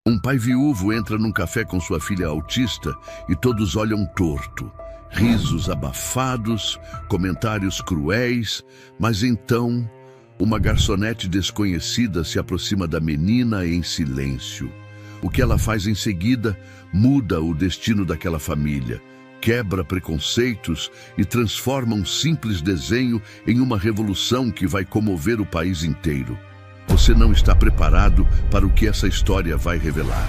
Um pai viúvo entra num café com sua filha autista e todos olham torto. Risos abafados, comentários cruéis, mas então uma garçonete desconhecida se aproxima da menina em silêncio. O que ela faz em seguida muda o destino daquela família, quebra preconceitos e transforma um simples desenho em uma revolução que vai comover o país inteiro. Você não está preparado para o que essa história vai revelar.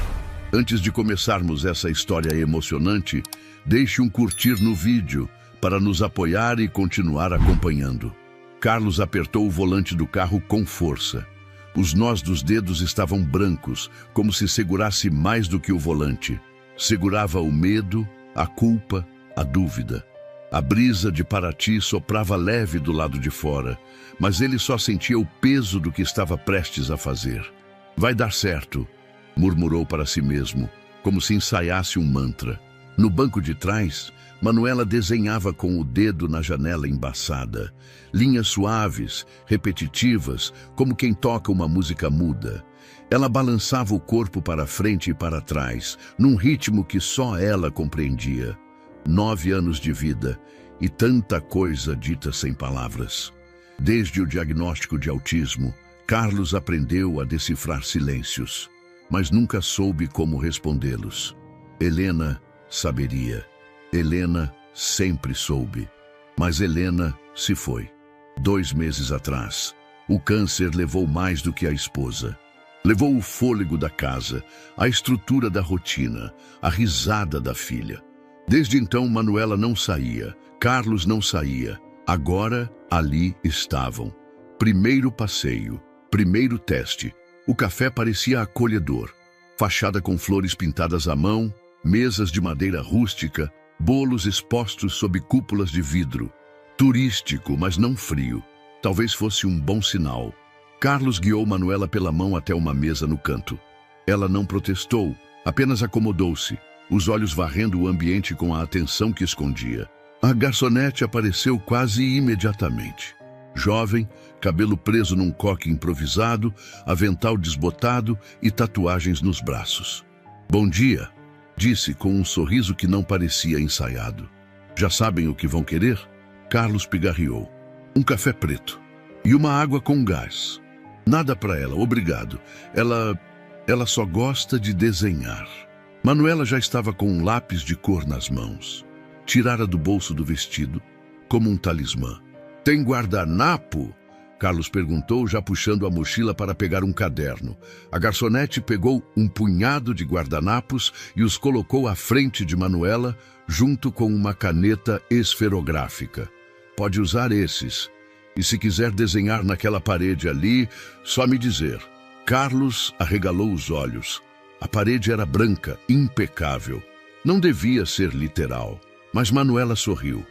Antes de começarmos essa história emocionante, deixe um curtir no vídeo para nos apoiar e continuar acompanhando. Carlos apertou o volante do carro com força. Os nós dos dedos estavam brancos, como se segurasse mais do que o volante. Segurava o medo, a culpa, a dúvida. A brisa de Paraty soprava leve do lado de fora, mas ele só sentia o peso do que estava prestes a fazer. Vai dar certo, murmurou para si mesmo, como se ensaiasse um mantra. No banco de trás, Manuela desenhava com o dedo na janela embaçada. Linhas suaves, repetitivas, como quem toca uma música muda. Ela balançava o corpo para frente e para trás, num ritmo que só ela compreendia. 9 anos de vida e tanta coisa dita sem palavras. Desde o diagnóstico de autismo, Carlos aprendeu a decifrar silêncios, mas nunca soube como respondê-los. Helena saberia. Helena sempre soube. Mas Helena se foi. 2 meses atrás, o câncer levou mais do que a esposa. Levou o fôlego da casa, a estrutura da rotina, a risada da filha. Desde então, Manuela não saía, Carlos não saía. Agora, ali estavam. Primeiro passeio, primeiro teste. O café parecia acolhedor. Fachada com flores pintadas à mão, mesas de madeira rústica, bolos expostos sob cúpulas de vidro. Turístico, mas não frio. Talvez fosse um bom sinal. Carlos guiou Manuela pela mão até uma mesa no canto. Ela não protestou, apenas acomodou-se, os olhos varrendo o ambiente com a atenção que escondia. A garçonete apareceu quase imediatamente. Jovem, cabelo preso num coque improvisado, avental desbotado e tatuagens nos braços. "Bom dia", disse com um sorriso que não parecia ensaiado. "Já sabem o que vão querer?" Carlos pigarreou. "Um café preto e uma água com gás." "Nada para ela, obrigado. Ela só gosta de desenhar." Manuela já estava com um lápis de cor nas mãos. Tirara do bolso do vestido, como um talismã. "Tem guardanapo?" Carlos perguntou, já puxando a mochila para pegar um caderno. A garçonete pegou um punhado de guardanapos e os colocou à frente de Manuela, junto com uma caneta esferográfica. "Pode usar esses. E se quiser desenhar naquela parede ali, só me dizer." Carlos arregalou os olhos. A parede era branca, impecável. Não devia ser literal, mas Manuela sorriu.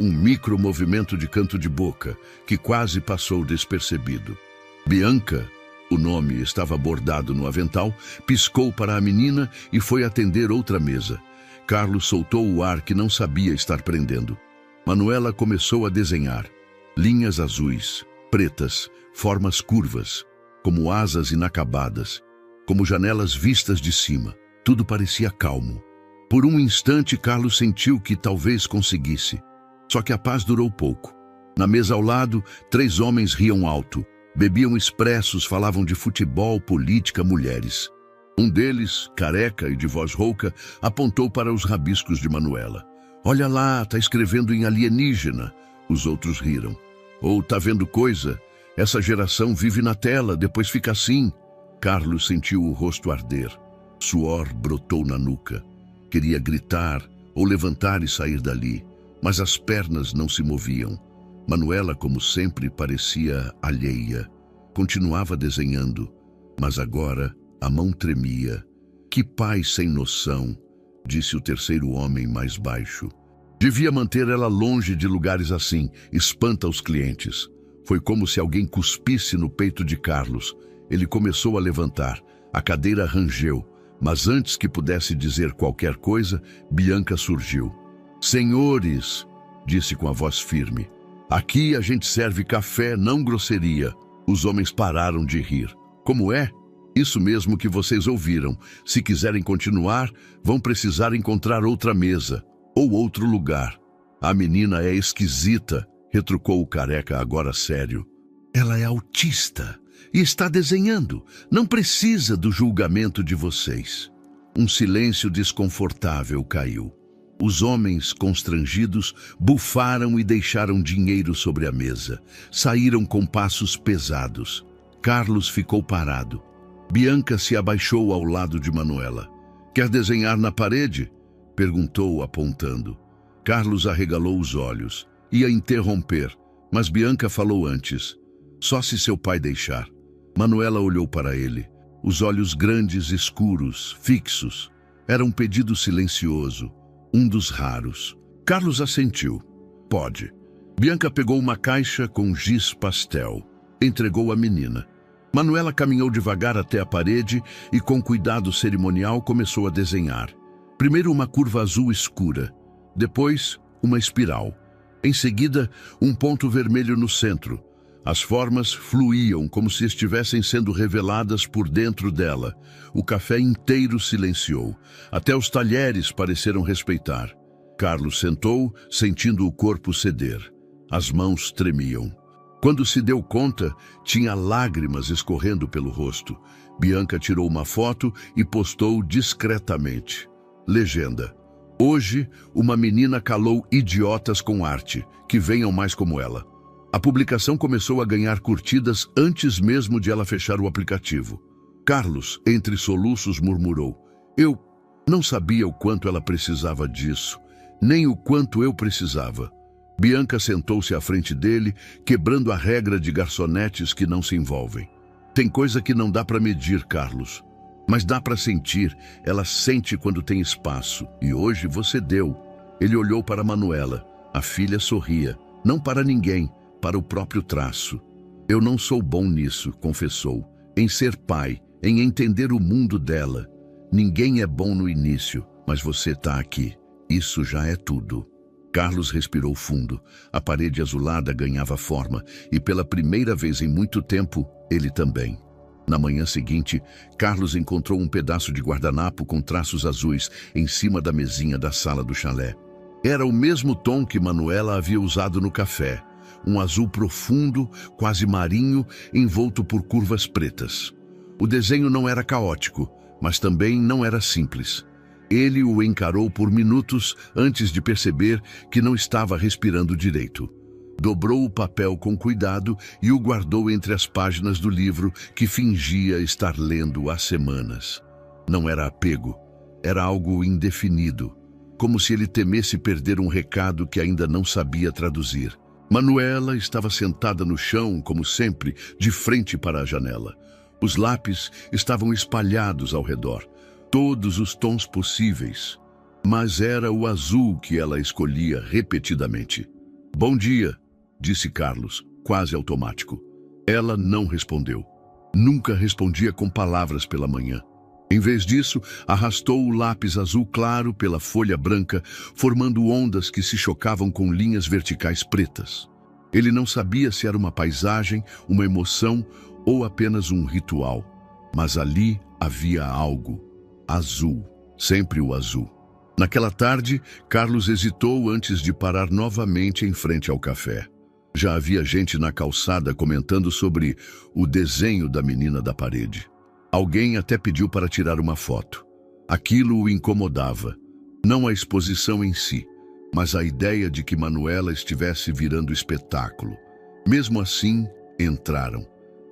Um micro movimento de canto de boca, que quase passou despercebido. Bianca, o nome estava bordado no avental, piscou para a menina e foi atender outra mesa. Carlos soltou o ar que não sabia estar prendendo. Manuela começou a desenhar. Linhas azuis, pretas, formas curvas, como asas inacabadas, como janelas vistas de cima. Tudo parecia calmo. Por um instante, Carlos sentiu que talvez conseguisse. Só que a paz durou pouco. Na mesa ao lado, 3 homens riam alto, bebiam expressos, falavam de futebol, política, mulheres. Um deles, careca e de voz rouca, apontou para os rabiscos de Manuela. "Olha lá, tá escrevendo em alienígena." Os outros riram. "Ou tá vendo coisa? Essa geração vive na tela, depois fica assim." Carlos sentiu o rosto arder. Suor brotou na nuca. Queria gritar ou levantar e sair dali, mas as pernas não se moviam. Manuela, como sempre, parecia alheia. Continuava desenhando, mas agora a mão tremia. "Que pai sem noção", disse o terceiro homem mais baixo. "Devia manter ela longe de lugares assim, espanta os clientes." Foi como se alguém cuspisse no peito de Carlos. Ele começou a levantar. A cadeira rangeu, mas antes que pudesse dizer qualquer coisa, Bianca surgiu. "Senhores", disse com a voz firme, "aqui a gente serve café, não grosseria." Os homens pararam de rir. "Como é?" Isso mesmo que vocês ouviram. Se quiserem continuar, vão precisar encontrar outra mesa ou outro lugar. A menina é esquisita, retrucou o careca agora sério. Ela é autista e está desenhando. Não precisa do julgamento de vocês. Um silêncio desconfortável caiu. Os homens, constrangidos, bufaram e deixaram dinheiro sobre a mesa. Saíram com passos pesados. Carlos ficou parado. Bianca se abaixou ao lado de Manuela. Quer desenhar na parede? Perguntou, apontando. Carlos arregalou os olhos. Ia interromper, mas Bianca falou antes. Só se seu pai deixar. Manuela olhou para ele. Os olhos grandes, escuros, fixos. Era um pedido silencioso, um dos raros. Carlos assentiu. Pode. Bianca pegou uma caixa com giz pastel. Entregou à menina. Manuela caminhou devagar até a parede e, com cuidado cerimonial, começou a desenhar. Primeiro uma curva azul escura, depois uma espiral. Em seguida, um ponto vermelho no centro. As formas fluíam como se estivessem sendo reveladas por dentro dela. O café inteiro silenciou. Até os talheres pareceram respeitar. Carlos sentou, sentindo o corpo ceder. As mãos tremiam. Quando se deu conta, tinha lágrimas escorrendo pelo rosto. Bianca tirou uma foto e postou discretamente. Legenda: hoje, uma menina calou idiotas com arte, que venham mais como ela. A publicação começou a ganhar curtidas antes mesmo de ela fechar o aplicativo. Carlos, entre soluços, murmurou: eu não sabia o quanto ela precisava disso, nem o quanto eu precisava. Bianca sentou-se à frente dele, quebrando a regra de garçonetes que não se envolvem. Tem coisa que não dá para medir, Carlos. Mas dá para sentir. Ela sente quando tem espaço. E hoje você deu. Ele olhou para Manuela. A filha sorria. Não para ninguém, para o próprio traço. Eu não sou bom nisso, confessou. Em ser pai, em entender o mundo dela. Ninguém é bom no início, mas você está aqui. Isso já é tudo. Carlos respirou fundo. A parede azulada ganhava forma e pela primeira vez em muito tempo, ele também. Na manhã seguinte, Carlos encontrou um pedaço de guardanapo com traços azuis em cima da mesinha da sala do chalé. Era o mesmo tom que Manuela havia usado no café. Um azul profundo, quase marinho, envolto por curvas pretas. O desenho não era caótico, mas também não era simples. Ele o encarou por minutos antes de perceber que não estava respirando direito. Dobrou o papel com cuidado e o guardou entre as páginas do livro que fingia estar lendo há semanas. Não era apego, era algo indefinido, como se ele temesse perder um recado que ainda não sabia traduzir. Manuela estava sentada no chão, como sempre, de frente para a janela. Os lápis estavam espalhados ao redor. Todos os tons possíveis, mas era o azul que ela escolhia repetidamente. Bom dia, disse Carlos, quase automático. Ela não respondeu. Nunca respondia com palavras pela manhã. Em vez disso, arrastou o lápis azul claro pela folha branca, formando ondas que se chocavam com linhas verticais pretas. Ele não sabia se era uma paisagem, uma emoção ou apenas um ritual, mas ali havia algo. Azul, sempre o azul. Naquela tarde, Carlos hesitou antes de parar novamente em frente ao café. Já havia gente na calçada comentando sobre o desenho da menina da parede. Alguém até pediu para tirar uma foto. Aquilo o incomodava. Não a exposição em si, mas a ideia de que Manuela estivesse virando espetáculo. Mesmo assim, entraram.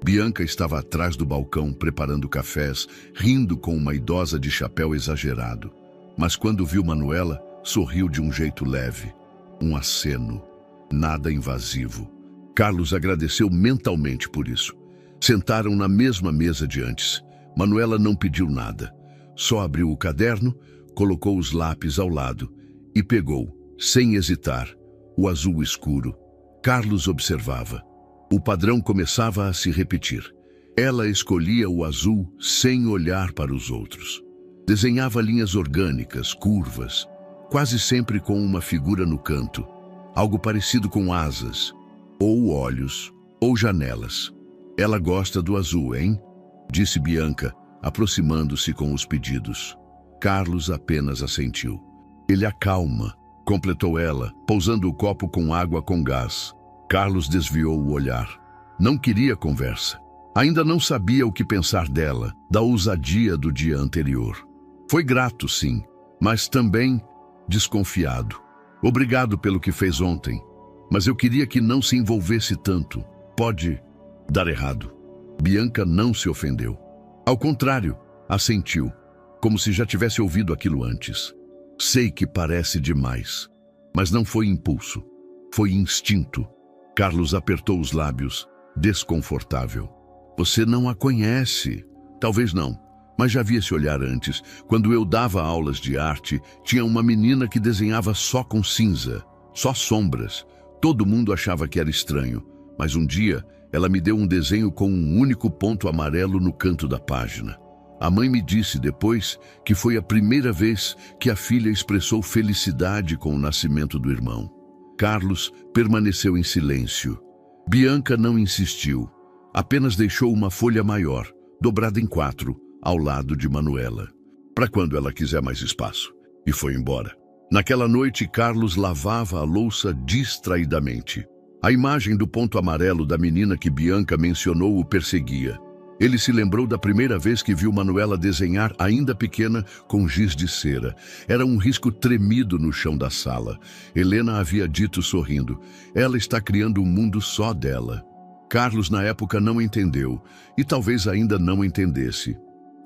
Bianca estava atrás do balcão preparando cafés, rindo com uma idosa de chapéu exagerado. Mas quando viu Manuela, sorriu de um jeito leve. Um aceno. Nada invasivo. Carlos agradeceu mentalmente por isso. Sentaram na mesma mesa de antes. Manuela não pediu nada. Só abriu o caderno, colocou os lápis ao lado e pegou, sem hesitar, o azul escuro. Carlos observava. O padrão começava a se repetir. Ela escolhia o azul sem olhar para os outros. Desenhava linhas orgânicas, curvas, quase sempre com uma figura no canto, algo parecido com asas, ou olhos, ou janelas. Ela gosta do azul, hein? disse Bianca, aproximando-se com os pedidos. Carlos apenas assentiu. Ele acalma, completou ela, pousando o copo com água com gás. Carlos desviou o olhar. Não queria conversa. Ainda não sabia o que pensar dela, da ousadia do dia anterior. Foi grato, sim, mas também desconfiado. Obrigado pelo que fez ontem, mas eu queria que não se envolvesse tanto. Pode dar errado. Bianca não se ofendeu. Ao contrário, assentiu, como se já tivesse ouvido aquilo antes. Sei que parece demais, mas não foi impulso. Foi instinto. Carlos apertou os lábios, desconfortável. Você não a conhece. Talvez não, mas já vi esse olhar antes. Quando eu dava aulas de arte, tinha uma menina que desenhava só com cinza, só sombras. Todo mundo achava que era estranho, mas um dia ela me deu um desenho com um único ponto amarelo no canto da página. A mãe me disse depois que foi a primeira vez que a filha expressou felicidade com o nascimento do irmão. Carlos permaneceu em silêncio. Bianca não insistiu, apenas deixou uma folha maior, dobrada em 4, ao lado de Manuela, para quando ela quiser mais espaço, e foi embora. Naquela noite, Carlos lavava a louça distraidamente. A imagem do ponto amarelo da menina que Bianca mencionou o perseguia. Ele se lembrou da primeira vez que viu Manuela desenhar, ainda pequena, com giz de cera. Era um risco tremido no chão da sala. Helena havia dito sorrindo, ela está criando um mundo só dela. Carlos, na época, não entendeu, e talvez ainda não entendesse.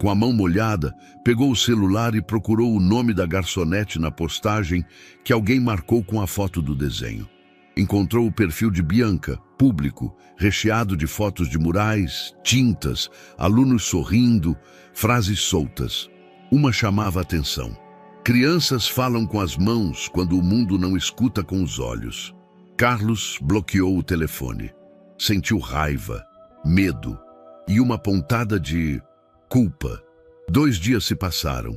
Com a mão molhada, pegou o celular e procurou o nome da garçonete na postagem que alguém marcou com a foto do desenho. Encontrou o perfil de Bianca, público, recheado de fotos de murais, tintas, alunos sorrindo, frases soltas. Uma chamava a atenção. Crianças falam com as mãos quando o mundo não escuta com os olhos. Carlos bloqueou o telefone. Sentiu raiva, medo e uma pontada de culpa. 2 dias se passaram.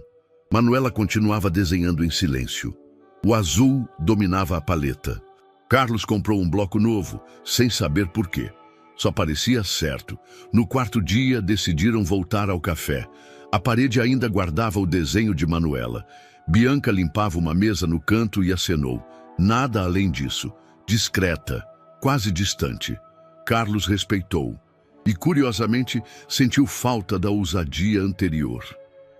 Manuela continuava desenhando em silêncio. O azul dominava a paleta. Carlos comprou um bloco novo, sem saber por quê. Só parecia certo. No 4º dia, decidiram voltar ao café. A parede ainda guardava o desenho de Manuela. Bianca limpava uma mesa no canto e acenou. Nada além disso. Discreta, quase distante. Carlos respeitou. E, curiosamente, sentiu falta da ousadia anterior.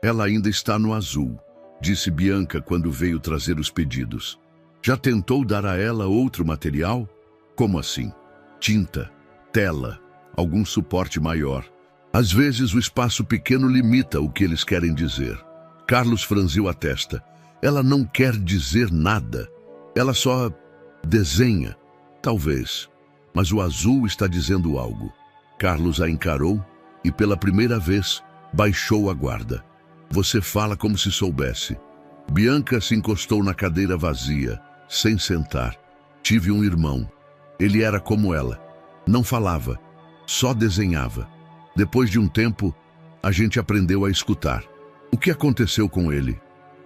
Ela ainda está no azul, disse Bianca quando veio trazer os pedidos. Já tentou dar a ela outro material? Como assim? Tinta, tela, algum suporte maior. Às vezes o espaço pequeno limita o que eles querem dizer. Carlos franziu a testa. Ela não quer dizer nada. Ela só desenha. Talvez. Mas o azul está dizendo algo. Carlos a encarou e, pela primeira vez, baixou a guarda. Você fala como se soubesse. Bianca se encostou na cadeira vazia, sem sentar. Tive um irmão. Ele era como ela. Não falava, só desenhava. Depois de um tempo, a gente aprendeu a escutar. O que aconteceu com ele?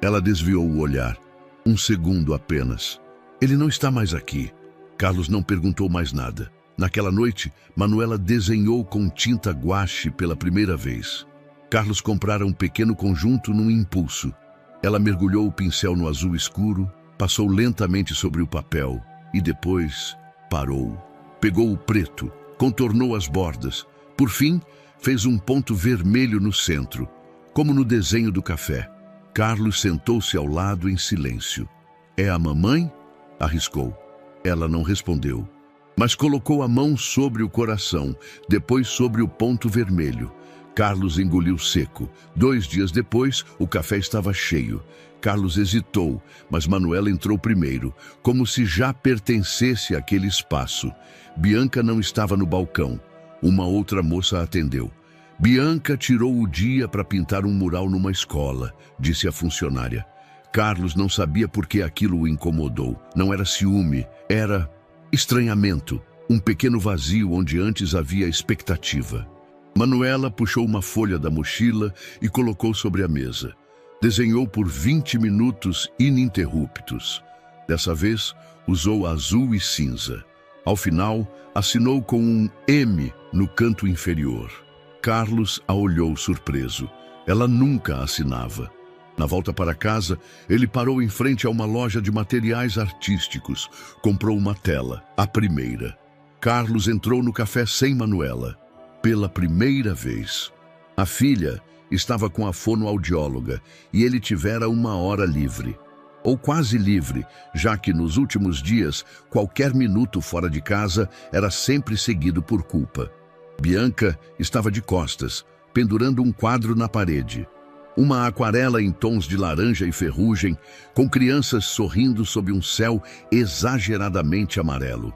Ela desviou o olhar. 1 segundo apenas. Ele não está mais aqui. Carlos não perguntou mais nada. Naquela noite, Manuela desenhou com tinta guache pela primeira vez. Carlos comprara um pequeno conjunto num impulso. Ela mergulhou o pincel no azul escuro, passou lentamente sobre o papel e depois parou. Pegou o preto, contornou as bordas. Por fim, fez um ponto vermelho no centro, como no desenho do café. Carlos sentou-se ao lado em silêncio. É a mamãe? Arriscou. Ela não respondeu, mas colocou a mão sobre o coração, depois sobre o ponto vermelho. Carlos engoliu seco. 2 dias depois, o café estava cheio. Carlos hesitou, mas Manuela entrou primeiro, como se já pertencesse àquele espaço. Bianca não estava no balcão. Uma outra moça a atendeu. Bianca tirou o dia para pintar um mural numa escola, disse a funcionária. Carlos não sabia por que aquilo o incomodou. Não era ciúme, era estranhamento, um pequeno vazio onde antes havia expectativa. Manuela puxou uma folha da mochila e colocou sobre a mesa. Desenhou por 20 minutos ininterruptos. Dessa vez, usou azul e cinza. Ao final, assinou com um M no canto inferior. Carlos a olhou surpreso. Ela nunca assinava. Na volta para casa, ele parou em frente a uma loja de materiais artísticos. Comprou uma tela, a primeira. Carlos entrou no café sem Manuela. Pela primeira vez. A filha estava com a fonoaudióloga e ele tivera 1 hora livre. Ou quase livre, já que nos últimos dias, qualquer minuto fora de casa era sempre seguido por culpa. Bianca estava de costas, pendurando um quadro na parede. Uma aquarela em tons de laranja e ferrugem, com crianças sorrindo sob um céu exageradamente amarelo.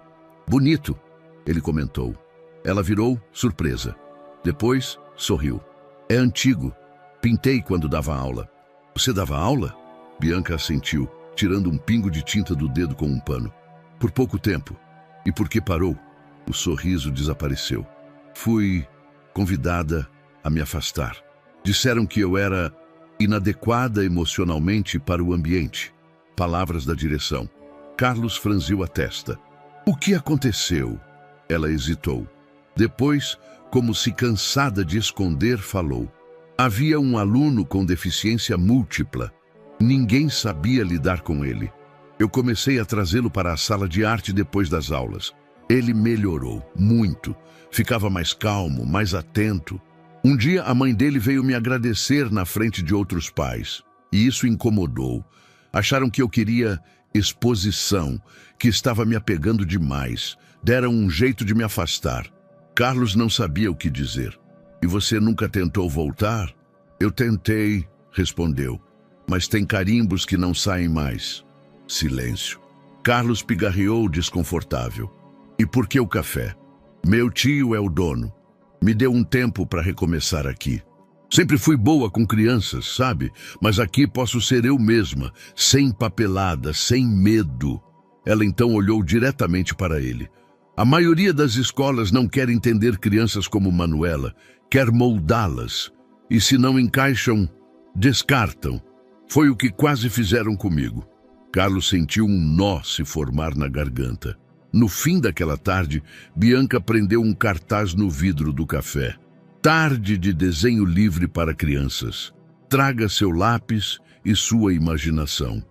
Bonito, ele comentou. Ela virou, surpresa. Depois, sorriu. É antigo. Pintei quando dava aula. Você dava aula? Bianca assentiu, tirando um pingo de tinta do dedo com um pano. Por pouco tempo. E por que parou? O sorriso desapareceu. Fui convidada a me afastar. Disseram que eu era inadequada emocionalmente para o ambiente. Palavras da direção. Carlos franziu a testa. O que aconteceu? Ela hesitou. Depois, como se cansada de esconder, falou. Havia um aluno com deficiência múltipla. Ninguém sabia lidar com ele. Eu comecei a trazê-lo para a sala de arte depois das aulas. Ele melhorou muito. Ficava mais calmo, mais atento. Um dia a mãe dele veio me agradecer na frente de outros pais. E isso incomodou. Acharam que eu queria exposição, que estava me apegando demais. Deram um jeito de me afastar. Carlos não sabia o que dizer. E você nunca tentou voltar? Eu tentei, respondeu. Mas tem carimbos que não saem mais. Silêncio. Carlos pigarreou desconfortável. E por que o café? Meu tio é o dono. Me deu um tempo para recomeçar aqui. Sempre fui boa com crianças, sabe? Mas aqui posso ser eu mesma, sem papelada, sem medo. Ela então olhou diretamente para ele. A maioria das escolas não quer entender crianças como Manuela, quer moldá-las. E se não encaixam, descartam. Foi o que quase fizeram comigo. Carlos sentiu um nó se formar na garganta. No fim daquela tarde, Bianca prendeu um cartaz no vidro do café. Tarde de desenho livre para crianças. Traga seu lápis e sua imaginação.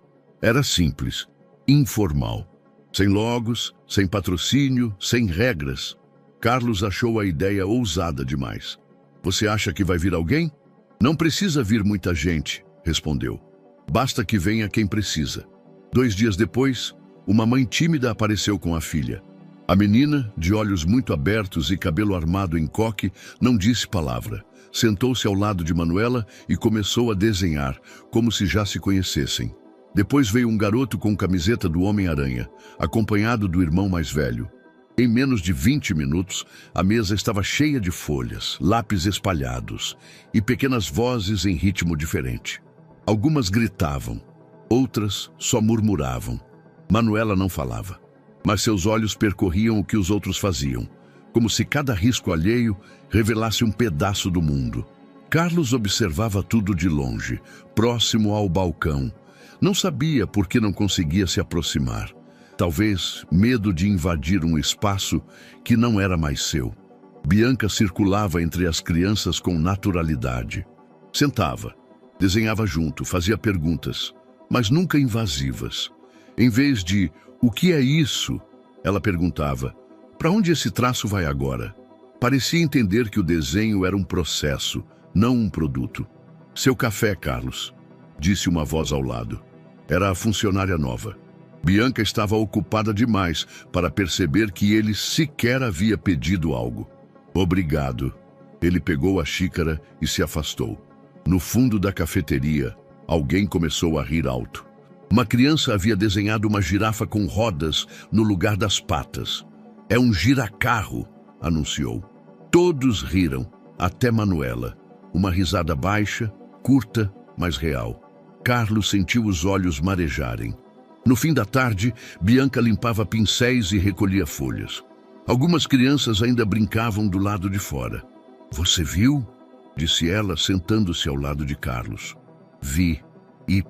Era simples, informal. Sem logos, sem patrocínio, sem regras. Carlos achou a ideia ousada demais. Você acha que vai vir alguém? Não precisa vir muita gente, respondeu. Basta que venha quem precisa. 2 dias depois, uma mãe tímida apareceu com a filha. A menina, de olhos muito abertos e cabelo armado em coque, não disse palavra. Sentou-se ao lado de Manuela e começou a desenhar, como se já se conhecessem. Depois veio um garoto com camiseta do Homem-Aranha, acompanhado do irmão mais velho. Em menos de 20 minutos, a mesa estava cheia de folhas, lápis espalhados e pequenas vozes em ritmo diferente. Algumas gritavam, outras só murmuravam. Manuela não falava, mas seus olhos percorriam o que os outros faziam, como se cada risco alheio revelasse um pedaço do mundo. Carlos observava tudo de longe, próximo ao balcão. Não sabia por que não conseguia se aproximar. Talvez medo de invadir um espaço que não era mais seu. Bianca circulava entre as crianças com naturalidade. Sentava, desenhava junto, fazia perguntas, mas nunca invasivas. Em vez de, o que é isso? Ela perguntava, para onde esse traço vai agora? Parecia entender que o desenho era um processo, não um produto. Seu café, Carlos, disse uma voz ao lado. Era a funcionária nova. Bianca estava ocupada demais para perceber que ele sequer havia pedido algo. Obrigado. Ele pegou a xícara e se afastou. No fundo da cafeteria, alguém começou a rir alto. Uma criança havia desenhado uma girafa com rodas no lugar das patas. É um giracarro, anunciou. Todos riram, até Manuela. Uma risada baixa, curta, mas real. Carlos sentiu os olhos marejarem. No fim da tarde, Bianca limpava pincéis e recolhia folhas. Algumas crianças ainda brincavam do lado de fora. Você viu? Disse ela, sentando-se ao lado de Carlos. Vi e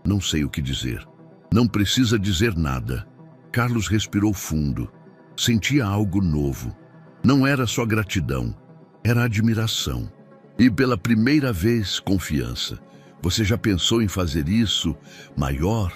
não sei o que dizer. Não precisa dizer nada. Carlos respirou fundo. Sentia algo novo. Não era só gratidão. era admiração. E pela primeira vez, confiança. Você já pensou em fazer isso maior?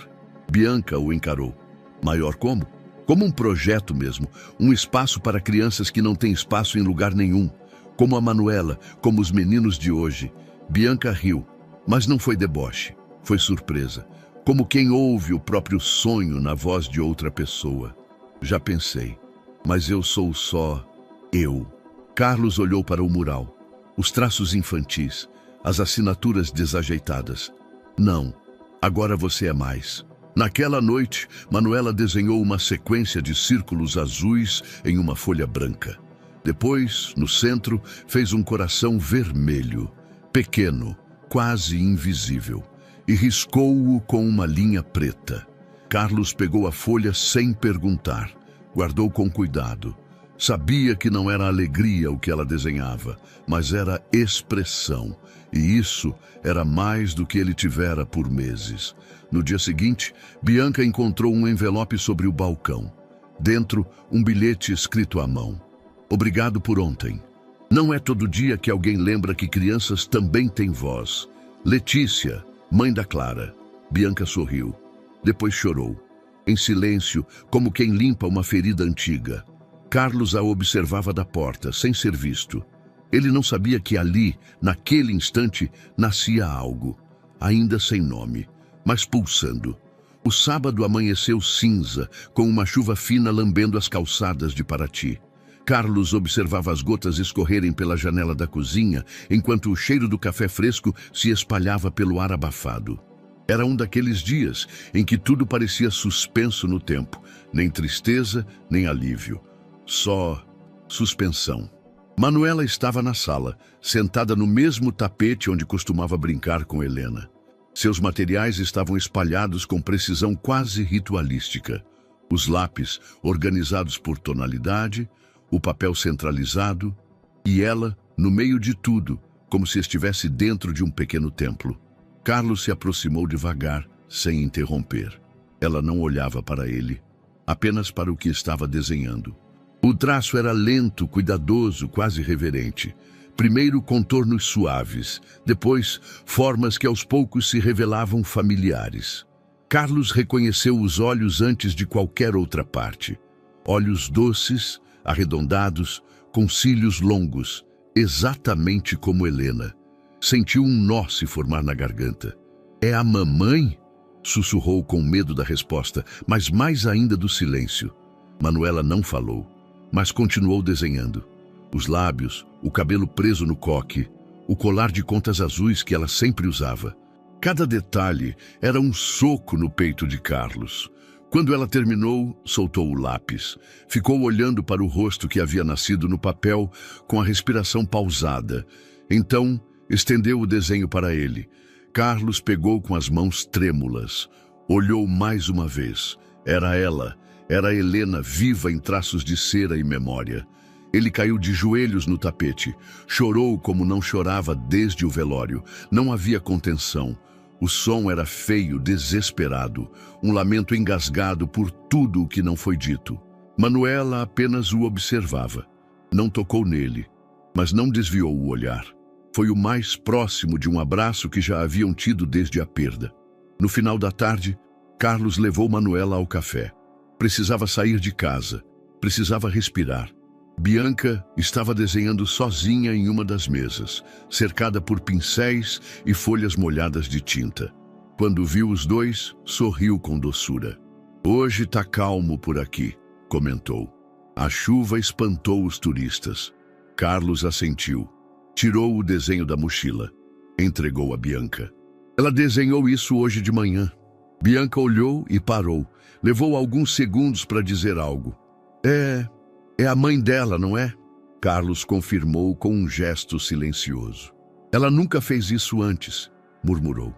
Bianca o encarou. Maior como? Como um projeto mesmo, um espaço para crianças que não têm espaço em lugar nenhum. Como a Manuela, como os meninos de hoje. Bianca riu, mas não foi deboche, foi surpresa. Como quem ouve o próprio sonho na voz de outra pessoa. Já pensei, mas eu sou só eu. Carlos olhou para o mural. Os traços infantis, as assinaturas desajeitadas. Não, agora você é mais. Naquela noite, Manuela desenhou uma sequência de círculos azuis em uma folha branca. Depois, no centro, fez um coração vermelho, pequeno, quase invisível, e riscou-o com uma linha preta. Carlos pegou a folha sem perguntar, guardou com cuidado. Sabia que não era alegria o que ela desenhava, mas era expressão, e isso era mais do que ele tivera por meses. No dia seguinte, Bianca encontrou um envelope sobre o balcão. Dentro, um bilhete escrito à mão. Obrigado por ontem. Não é todo dia que alguém lembra que crianças também têm voz. Letícia, mãe da Clara. Bianca sorriu. Depois chorou. Em silêncio, como quem limpa uma ferida antiga. Carlos a observava da porta, sem ser visto. Ele não sabia que ali, naquele instante, nascia algo. Ainda sem nome, mas pulsando. O sábado amanheceu cinza, com uma chuva fina lambendo as calçadas de Paraty. Carlos observava as gotas escorrerem pela janela da cozinha, enquanto o cheiro do café fresco se espalhava pelo ar abafado. Era um daqueles dias em que tudo parecia suspenso no tempo, nem tristeza, nem alívio. Só suspensão. Manuela estava na sala, sentada no mesmo tapete onde costumava brincar com Helena. Seus materiais estavam espalhados com precisão quase ritualística. Os lápis organizados por tonalidade, o papel centralizado, e ela, no meio de tudo, como se estivesse dentro de um pequeno templo. Carlos se aproximou devagar, sem interromper. Ela não olhava para ele, apenas para o que estava desenhando. O traço era lento, cuidadoso, quase reverente. Primeiro contornos suaves, depois formas que aos poucos se revelavam familiares. Carlos reconheceu os olhos antes de qualquer outra parte. Olhos doces, arredondados, com cílios longos, exatamente como Helena. Sentiu um nó se formar na garganta. É a mamãe? Sussurrou com medo da resposta, mas mais ainda do silêncio. Manuela não falou, mas continuou desenhando. Os lábios, o cabelo preso no coque, o colar de contas azuis que ela sempre usava. Cada detalhe era um soco no peito de Carlos. Quando ela terminou, soltou o lápis. Ficou olhando para o rosto que havia nascido no papel, com a respiração pausada. Então, estendeu o desenho para ele. Carlos pegou com as mãos trêmulas. Olhou mais uma vez. Era ela. Era Helena viva em traços de cera e memória. Ele caiu de joelhos no tapete. Chorou como não chorava desde o velório. Não havia contenção. O som era feio, desesperado. Um lamento engasgado por tudo o que não foi dito. Manuela apenas o observava. Não tocou nele, mas não desviou o olhar. Foi o mais próximo de um abraço que já haviam tido desde a perda. No final da tarde, Carlos levou Manuela ao café. Precisava sair de casa. Precisava respirar. Bianca estava desenhando sozinha em uma das mesas, cercada por pincéis e folhas molhadas de tinta. Quando viu os dois, sorriu com doçura. "Hoje tá calmo por aqui", comentou. A chuva espantou os turistas. Carlos assentiu. Tirou o desenho da mochila. Entregou a Bianca. "Ela desenhou isso hoje de manhã." Bianca olhou e parou. Levou alguns segundos para dizer algo. É a mãe dela, não é?" Carlos confirmou com um gesto silencioso. "Ela nunca fez isso antes", murmurou.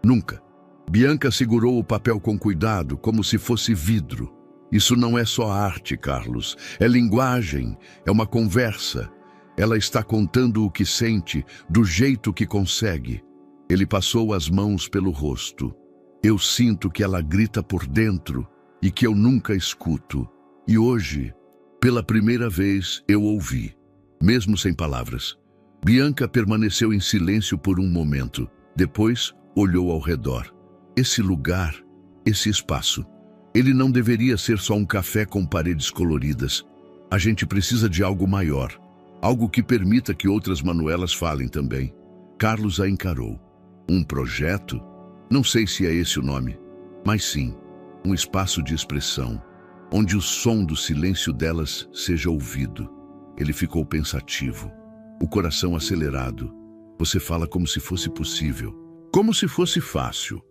"Nunca." Bianca segurou o papel com cuidado, como se fosse vidro. "Isso não é só arte, Carlos. É linguagem, é uma conversa. Ela está contando o que sente, do jeito que consegue." Ele passou as mãos pelo rosto. "Eu sinto que ela grita por dentro e que eu nunca escuto. E hoje, pela primeira vez, eu ouvi." mesmo sem palavras. Bianca permaneceu em silêncio por um momento. Depois, olhou ao redor. Esse lugar, esse espaço. Ele não deveria ser só um café com paredes coloridas. A gente precisa de algo maior. Algo que permita que outras Manuelas falem também. Carlos a encarou. Um projeto? Não sei se é esse o nome, mas sim, um espaço de expressão, onde o som do silêncio delas seja ouvido. Ele ficou pensativo, o coração acelerado. Você fala como se fosse possível, como se fosse fácil.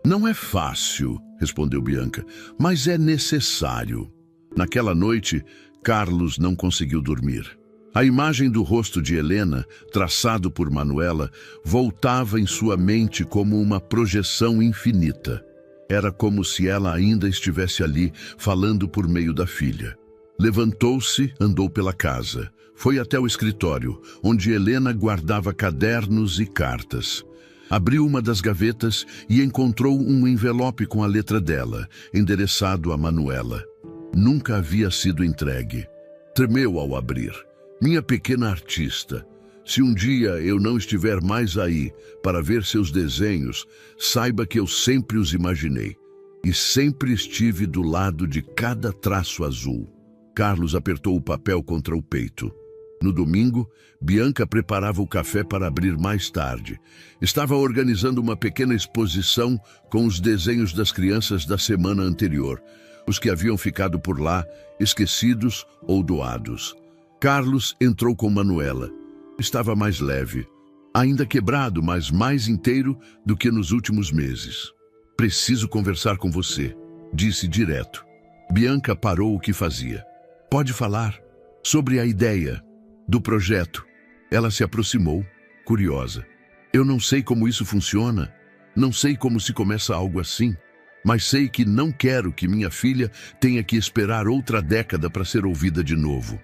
Não é fácil, respondeu Bianca, mas é necessário. Naquela noite, Carlos não conseguiu dormir. A imagem do rosto de Helena, traçado por Manuela, voltava em sua mente como uma projeção infinita. Era como se ela ainda estivesse ali, falando por meio da filha. Levantou-se, andou pela casa. Foi até o escritório, onde Helena guardava cadernos e cartas. Abriu uma das gavetas e encontrou um envelope com a letra dela, endereçado a Manuela. Nunca havia sido entregue. Tremeu ao abrir. Minha pequena artista, se um dia eu não estiver mais aí para ver seus desenhos, saiba que eu sempre os imaginei e sempre estive do lado de cada traço azul. Carlos apertou o papel contra o peito. No domingo, Bianca preparava o café para abrir mais tarde. Estava organizando uma pequena exposição com os desenhos das crianças da semana anterior, os que haviam ficado por lá, esquecidos ou doados. Carlos entrou com Manuela. Estava mais leve, ainda quebrado, mas mais inteiro do que nos últimos meses. Preciso conversar com você, disse direto. Bianca parou o que fazia. Pode falar sobre a ideia do projeto. Ela se aproximou, curiosa. Eu não sei como isso funciona, não sei como se começa algo assim, mas sei que não quero que minha filha tenha que esperar outra década para ser ouvida de novo.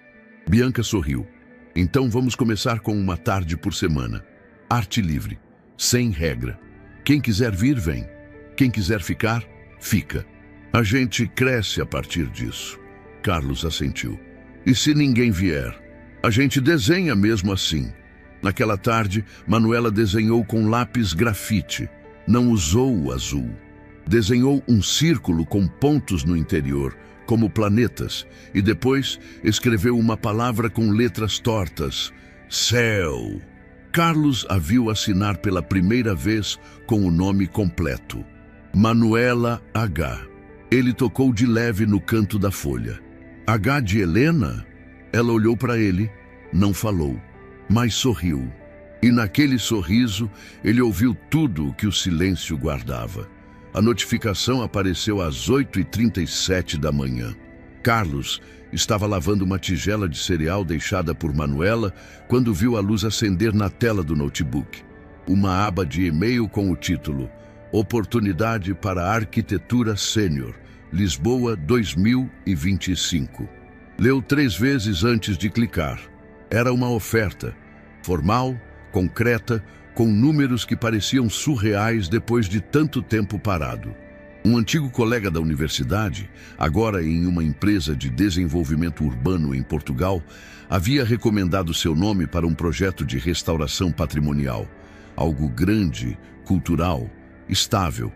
Bianca sorriu. Então vamos começar com uma tarde por semana. Arte livre, sem regra. Quem quiser vir, vem. Quem quiser ficar, fica. A gente cresce a partir disso. Carlos assentiu. E se ninguém vier? A gente desenha mesmo assim. Naquela tarde, Manuela desenhou com lápis grafite. Não usou o azul. Desenhou um círculo com pontos no interior, como planetas, e depois escreveu uma palavra com letras tortas. Céu. Carlos a viu assinar pela primeira vez com o nome completo. Manuela H. Ele tocou de leve no canto da folha. H de Helena? Ela olhou para ele, não falou, mas sorriu. E naquele sorriso, ele ouviu tudo o que o silêncio guardava. A notificação apareceu às 8h37 da manhã. Carlos estava lavando uma tigela de cereal deixada por Manuela quando viu a luz acender na tela do notebook. Uma aba de e-mail com o título Oportunidade para a Arquitetura Sênior, Lisboa 2025. Leu 3 vezes antes de clicar. Era uma oferta, formal, concreta, com números que pareciam surreais depois de tanto tempo parado. Um antigo colega da universidade, agora em uma empresa de desenvolvimento urbano em Portugal, havia recomendado seu nome para um projeto de restauração patrimonial. Algo grande, cultural, estável.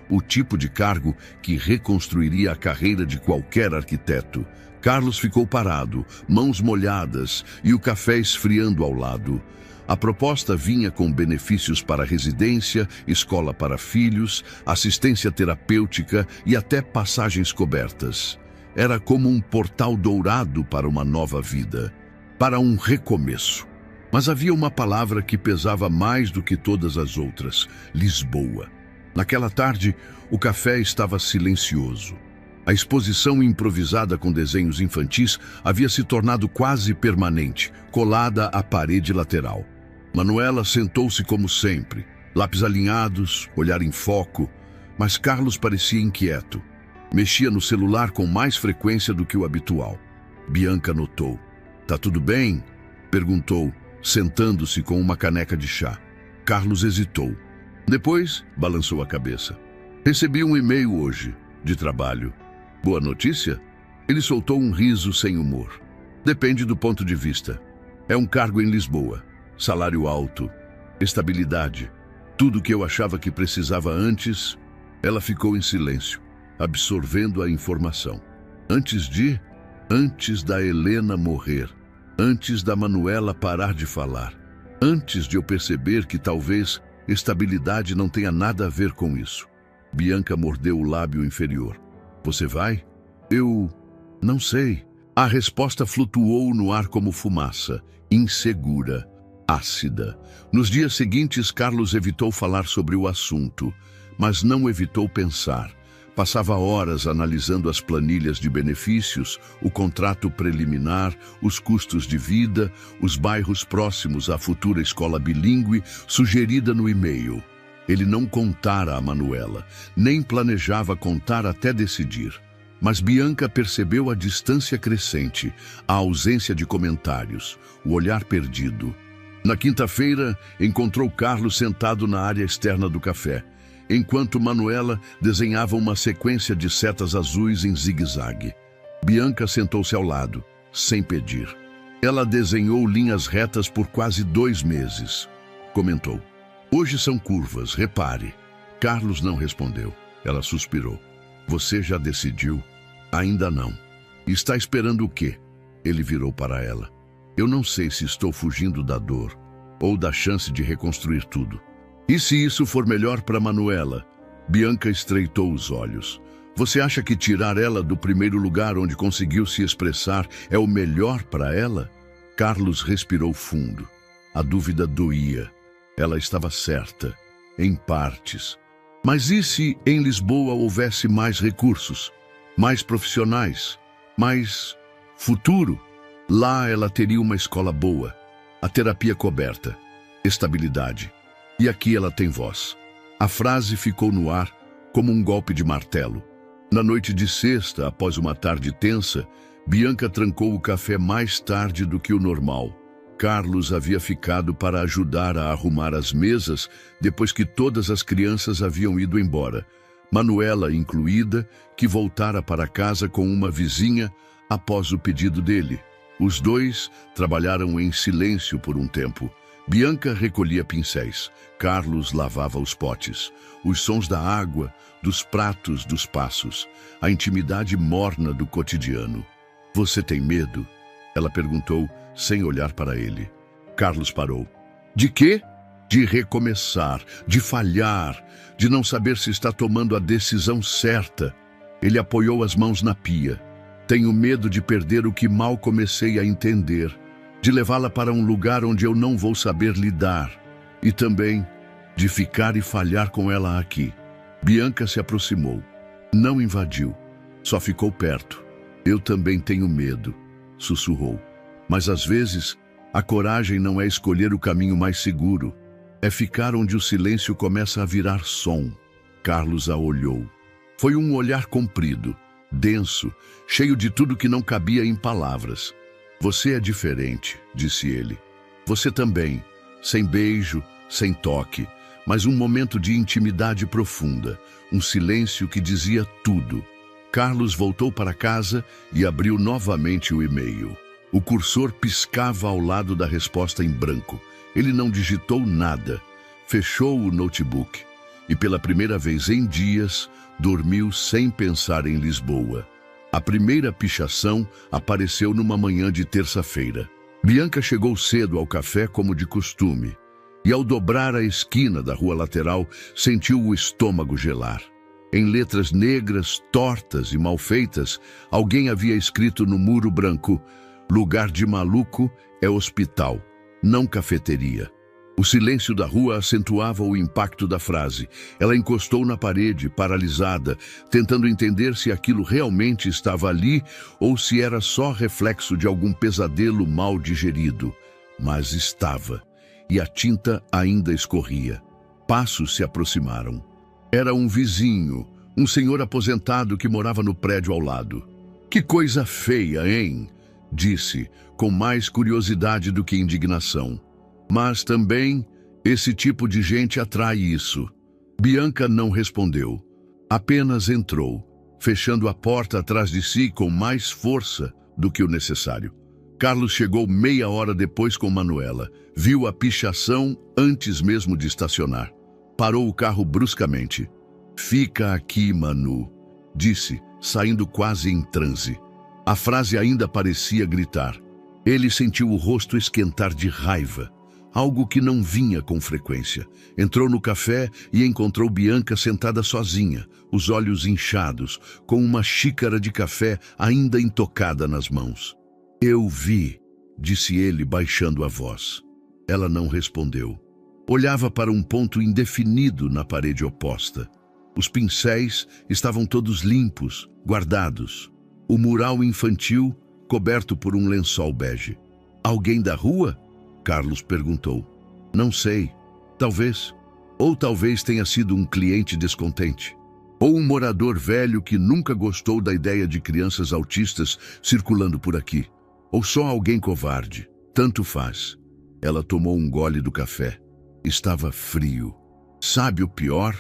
O tipo de cargo que reconstruiria a carreira de qualquer arquiteto. Carlos ficou parado, mãos molhadas e o café esfriando ao lado. A proposta vinha com benefícios para residência, escola para filhos, assistência terapêutica e até passagens cobertas. Era como um portal dourado para uma nova vida, para um recomeço. Mas havia uma palavra que pesava mais do que todas as outras: Lisboa. Naquela tarde, o café estava silencioso. A exposição improvisada com desenhos infantis havia se tornado quase permanente, colada à parede lateral. Manuela sentou-se como sempre, lápis alinhados, olhar em foco, mas Carlos parecia inquieto. Mexia no celular com mais frequência do que o habitual. Bianca notou. Tá tudo bem? Perguntou, sentando-se com uma caneca de chá. Carlos hesitou. Depois, balançou a cabeça. Recebi um e-mail hoje, de trabalho. Boa notícia? Ele soltou um riso sem humor. Depende do ponto de vista. É um cargo em Lisboa, salário alto, estabilidade. Tudo que eu achava que precisava antes, ela ficou em silêncio, absorvendo a informação. Antes da Helena morrer, antes da Manuela parar de falar, antes de eu perceber que talvez estabilidade não tenha nada a ver com isso. Bianca mordeu o lábio inferior. Você vai? Eu não sei. A resposta flutuou no ar como fumaça, insegura, ácida. Nos dias seguintes, Carlos evitou falar sobre o assunto, mas não evitou pensar. Passava horas analisando as planilhas de benefícios, o contrato preliminar, os custos de vida, os bairros próximos à futura escola bilíngue, sugerida no e-mail. Ele não contara a Manuela, nem planejava contar até decidir. Mas Bianca percebeu a distância crescente, a ausência de comentários, o olhar perdido. Na quinta-feira, encontrou Carlos sentado na área externa do café, enquanto Manuela desenhava uma sequência de setas azuis em zigue-zague. Bianca sentou-se ao lado, sem pedir. Ela desenhou linhas retas por quase 2 meses. Comentou: hoje são curvas, repare. Carlos não respondeu. Ela suspirou. Você já decidiu? Ainda não. Está esperando o quê? Ele virou para ela. Eu não sei se estou fugindo da dor ou da chance de reconstruir tudo. E se isso for melhor para Manuela? Bianca estreitou os olhos. Você acha que tirar ela do primeiro lugar onde conseguiu se expressar é o melhor para ela? Carlos respirou fundo. A dúvida doía. Ela estava certa, em partes. Mas e se em Lisboa houvesse mais recursos, mais profissionais, mais futuro? Lá ela teria uma escola boa, a terapia coberta, estabilidade. E aqui ela tem voz. A frase ficou no ar como um golpe de martelo. Na noite de sexta, após uma tarde tensa, Bianca trancou o café mais tarde do que o normal. Carlos havia ficado para ajudar a arrumar as mesas depois que todas as crianças haviam ido embora. Manuela incluída, que voltara para casa com uma vizinha após o pedido dele. Os dois trabalharam em silêncio por um tempo. Bianca recolhia pincéis. Carlos lavava os potes. Os sons da água, dos pratos, dos passos. A intimidade morna do cotidiano. Você tem medo? Ela perguntou, sem olhar para ele. Carlos parou. De quê? De recomeçar, de falhar, de não saber se está tomando a decisão certa. Ele apoiou as mãos na pia. Tenho medo de perder o que mal comecei a entender, de levá-la para um lugar onde eu não vou saber lidar, e também de ficar e falhar com ela aqui. Bianca se aproximou. Não invadiu, só ficou perto. Eu também tenho medo, sussurrou. Mas às vezes, a coragem não é escolher o caminho mais seguro, é ficar onde o silêncio começa a virar som. Carlos a olhou. Foi um olhar comprido, denso, cheio de tudo que não cabia em palavras. Você é diferente, disse ele. Você também, sem beijo, sem toque, mas um momento de intimidade profunda, um silêncio que dizia tudo. Carlos voltou para casa e abriu novamente o e-mail. O cursor piscava ao lado da resposta em branco. Ele não digitou nada. Fechou o notebook e, pela primeira vez em dias, dormiu sem pensar em Lisboa. A primeira pichação apareceu numa manhã de terça-feira. Bianca chegou cedo ao café como de costume e, ao dobrar a esquina da rua lateral, sentiu o estômago gelar. Em letras negras, tortas e mal feitas, alguém havia escrito no muro branco: lugar de maluco é hospital, não cafeteria. O silêncio da rua acentuava o impacto da frase. Ela encostou na parede, paralisada, tentando entender se aquilo realmente estava ali ou se era só reflexo de algum pesadelo mal digerido. Mas estava, e a tinta ainda escorria. Passos se aproximaram. Era um vizinho, um senhor aposentado que morava no prédio ao lado. Que coisa feia, hein? Disse, com mais curiosidade do que indignação. Mas também, esse tipo de gente atrai isso. Bianca não respondeu. Apenas entrou, fechando a porta atrás de si com mais força do que o necessário. Carlos chegou meia hora depois com Manuela. Viu a pichação antes mesmo de estacionar. Parou o carro bruscamente. "Fica aqui, Manu", disse, saindo quase em transe. A frase ainda parecia gritar. Ele sentiu o rosto esquentar de raiva, algo que não vinha com frequência. Entrou no café e encontrou Bianca sentada sozinha, os olhos inchados, com uma xícara de café ainda intocada nas mãos. "Eu vi", disse ele, baixando a voz. Ela não respondeu. Olhava para um ponto indefinido na parede oposta. Os pincéis estavam todos limpos, guardados. O mural infantil coberto por um lençol bege. "Alguém da rua?" Carlos perguntou. "Não sei. Talvez. Ou talvez tenha sido um cliente descontente. Ou um morador velho que nunca gostou da ideia de crianças autistas circulando por aqui. Ou só alguém covarde. Tanto faz." Ela tomou um gole do café. Estava frio. "Sabe o pior?"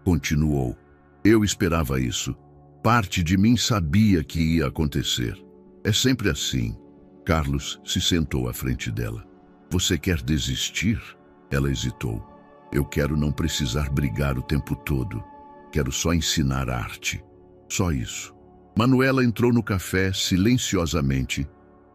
continuou. "Eu esperava isso. Parte de mim sabia que ia acontecer. É sempre assim." Carlos se sentou à frente dela. "Você quer desistir?" Ela hesitou. "Eu quero não precisar brigar o tempo todo. Quero só ensinar arte. Só isso." Manuela entrou no café silenciosamente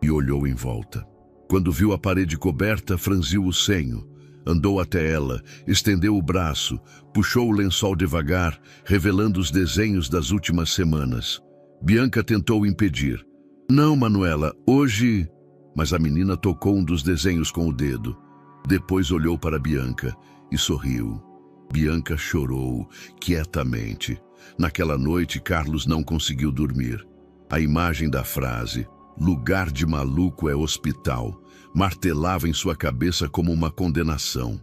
e olhou em volta. Quando viu a parede coberta, franziu o senho. Andou até ela, estendeu o braço, puxou o lençol devagar, revelando os desenhos das últimas semanas. Bianca tentou impedir. "Não, Manuela, hoje..." Mas a menina tocou um dos desenhos com o dedo. Depois olhou para Bianca e sorriu. Bianca chorou, quietamente. Naquela noite, Carlos não conseguiu dormir. A imagem da frase, "lugar de maluco é hospital", martelava em sua cabeça como uma condenação.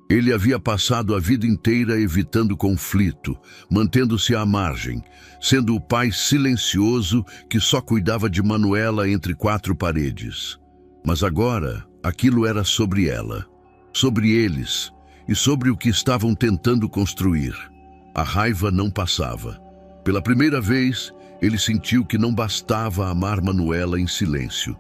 Ele havia passado a vida inteira evitando conflito, mantendo-se à margem, sendo o pai silencioso que só cuidava de Manuela entre quatro paredes. Mas agora, aquilo era sobre ela, sobre eles e sobre o que estavam tentando construir. A raiva não passava. Pela primeira vez, ele sentiu que não bastava amar Manuela em silêncio.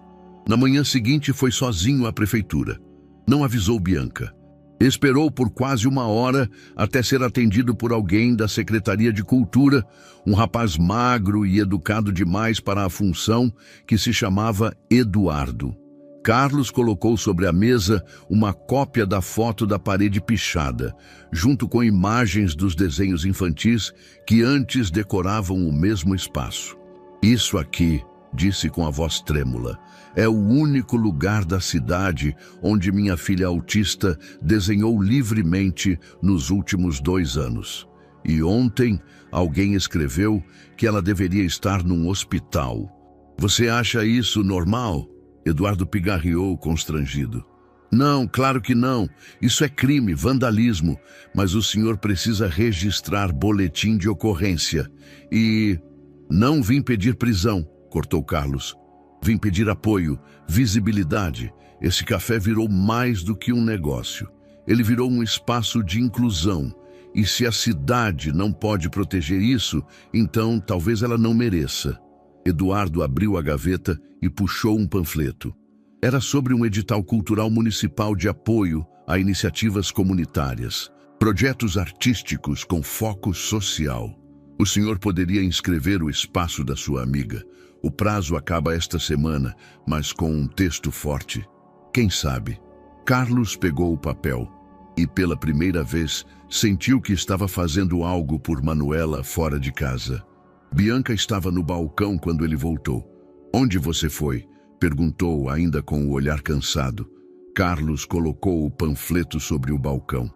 Na manhã seguinte, foi sozinho à prefeitura. Não avisou Bianca. Esperou por quase uma hora até ser atendido por alguém da Secretaria de Cultura, um rapaz magro e educado demais para a função, que se chamava Eduardo. Carlos colocou sobre a mesa uma cópia da foto da parede pichada, junto com imagens dos desenhos infantis que antes decoravam o mesmo espaço. "Isso aqui", disse com a voz trêmula, "é o único lugar da cidade onde minha filha autista desenhou livremente nos últimos 2 anos. E ontem alguém escreveu que ela deveria estar num hospital. Você acha isso normal?" Eduardo pigarreou, constrangido. "Não, claro que não. Isso é crime, vandalismo. Mas o senhor precisa registrar boletim de ocorrência. E... não vim pedir prisão", cortou Carlos. "Vim pedir apoio, visibilidade. Esse café virou mais do que um negócio. Ele virou um espaço de inclusão. E se a cidade não pode proteger isso, então talvez ela não mereça." Eduardo abriu a gaveta e puxou um panfleto. Era sobre um edital cultural municipal de apoio a iniciativas comunitárias, projetos artísticos com foco social. "O senhor poderia inscrever o espaço da sua amiga. O prazo acaba esta semana, mas com um texto forte. Quem sabe?" Carlos pegou o papel e, pela primeira vez, sentiu que estava fazendo algo por Manuela fora de casa. Bianca estava no balcão quando ele voltou. "Onde você foi?" perguntou, ainda com o olhar cansado. Carlos colocou o panfleto sobre o balcão.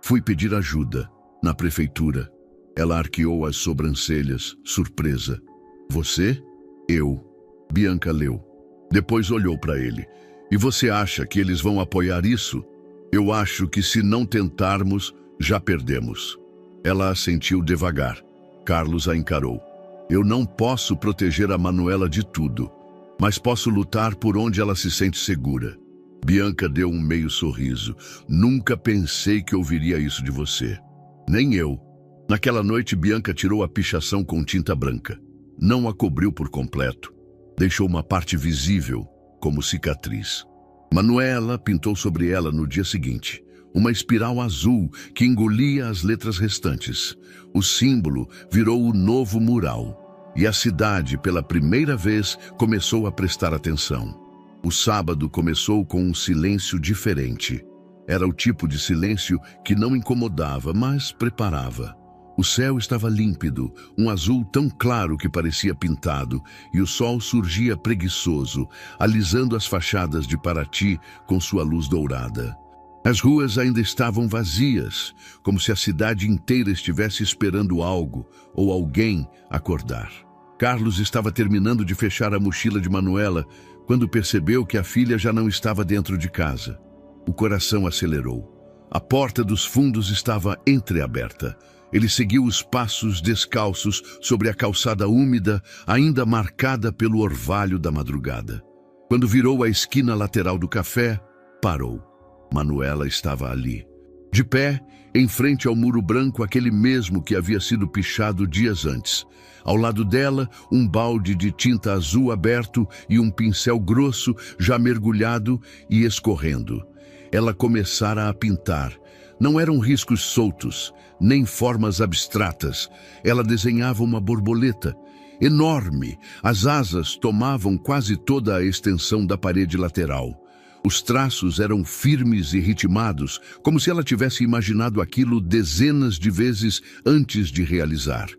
"Fui pedir ajuda, na prefeitura." Ela arqueou as sobrancelhas, surpresa. "Você?" "Eu." Bianca leu. Depois olhou para ele. "E você acha que eles vão apoiar isso?" "Eu acho que se não tentarmos, já perdemos." Ela assentiu devagar. Carlos a encarou. "Eu não posso proteger a Manuela de tudo, mas posso lutar por onde ela se sente segura." Bianca deu um meio sorriso. "Nunca pensei que ouviria isso de você." "Nem eu." Naquela noite, Bianca tirou a pichação com tinta branca. Não a cobriu por completo. Deixou uma parte visível, como cicatriz. Manuela pintou sobre ela no dia seguinte uma espiral azul que engolia as letras restantes. O símbolo virou o novo mural, e a cidade, pela primeira vez, começou a prestar atenção. O sábado começou com um silêncio diferente. Era o tipo de silêncio que não incomodava, mas preparava. O céu estava límpido, um azul tão claro que parecia pintado, e o sol surgia preguiçoso, alisando as fachadas de Paraty com sua luz dourada. As ruas ainda estavam vazias, como se a cidade inteira estivesse esperando algo ou alguém acordar. Carlos estava terminando de fechar a mochila de Manuela quando percebeu que a filha já não estava dentro de casa. O coração acelerou. A porta dos fundos estava entreaberta. Ele seguiu os passos descalços sobre a calçada úmida, ainda marcada pelo orvalho da madrugada. Quando virou a esquina lateral do café, parou. Manuela estava ali, de pé, em frente ao muro branco, aquele mesmo que havia sido pichado dias antes. Ao lado dela, um balde de tinta azul aberto e um pincel grosso já mergulhado e escorrendo. Ela começara a pintar. Não eram riscos soltos, nem formas abstratas. Ela desenhava uma borboleta, enorme. As asas tomavam quase toda a extensão da parede lateral. Os traços eram firmes e ritmados, como se ela tivesse imaginado aquilo dezenas de vezes antes de realizar.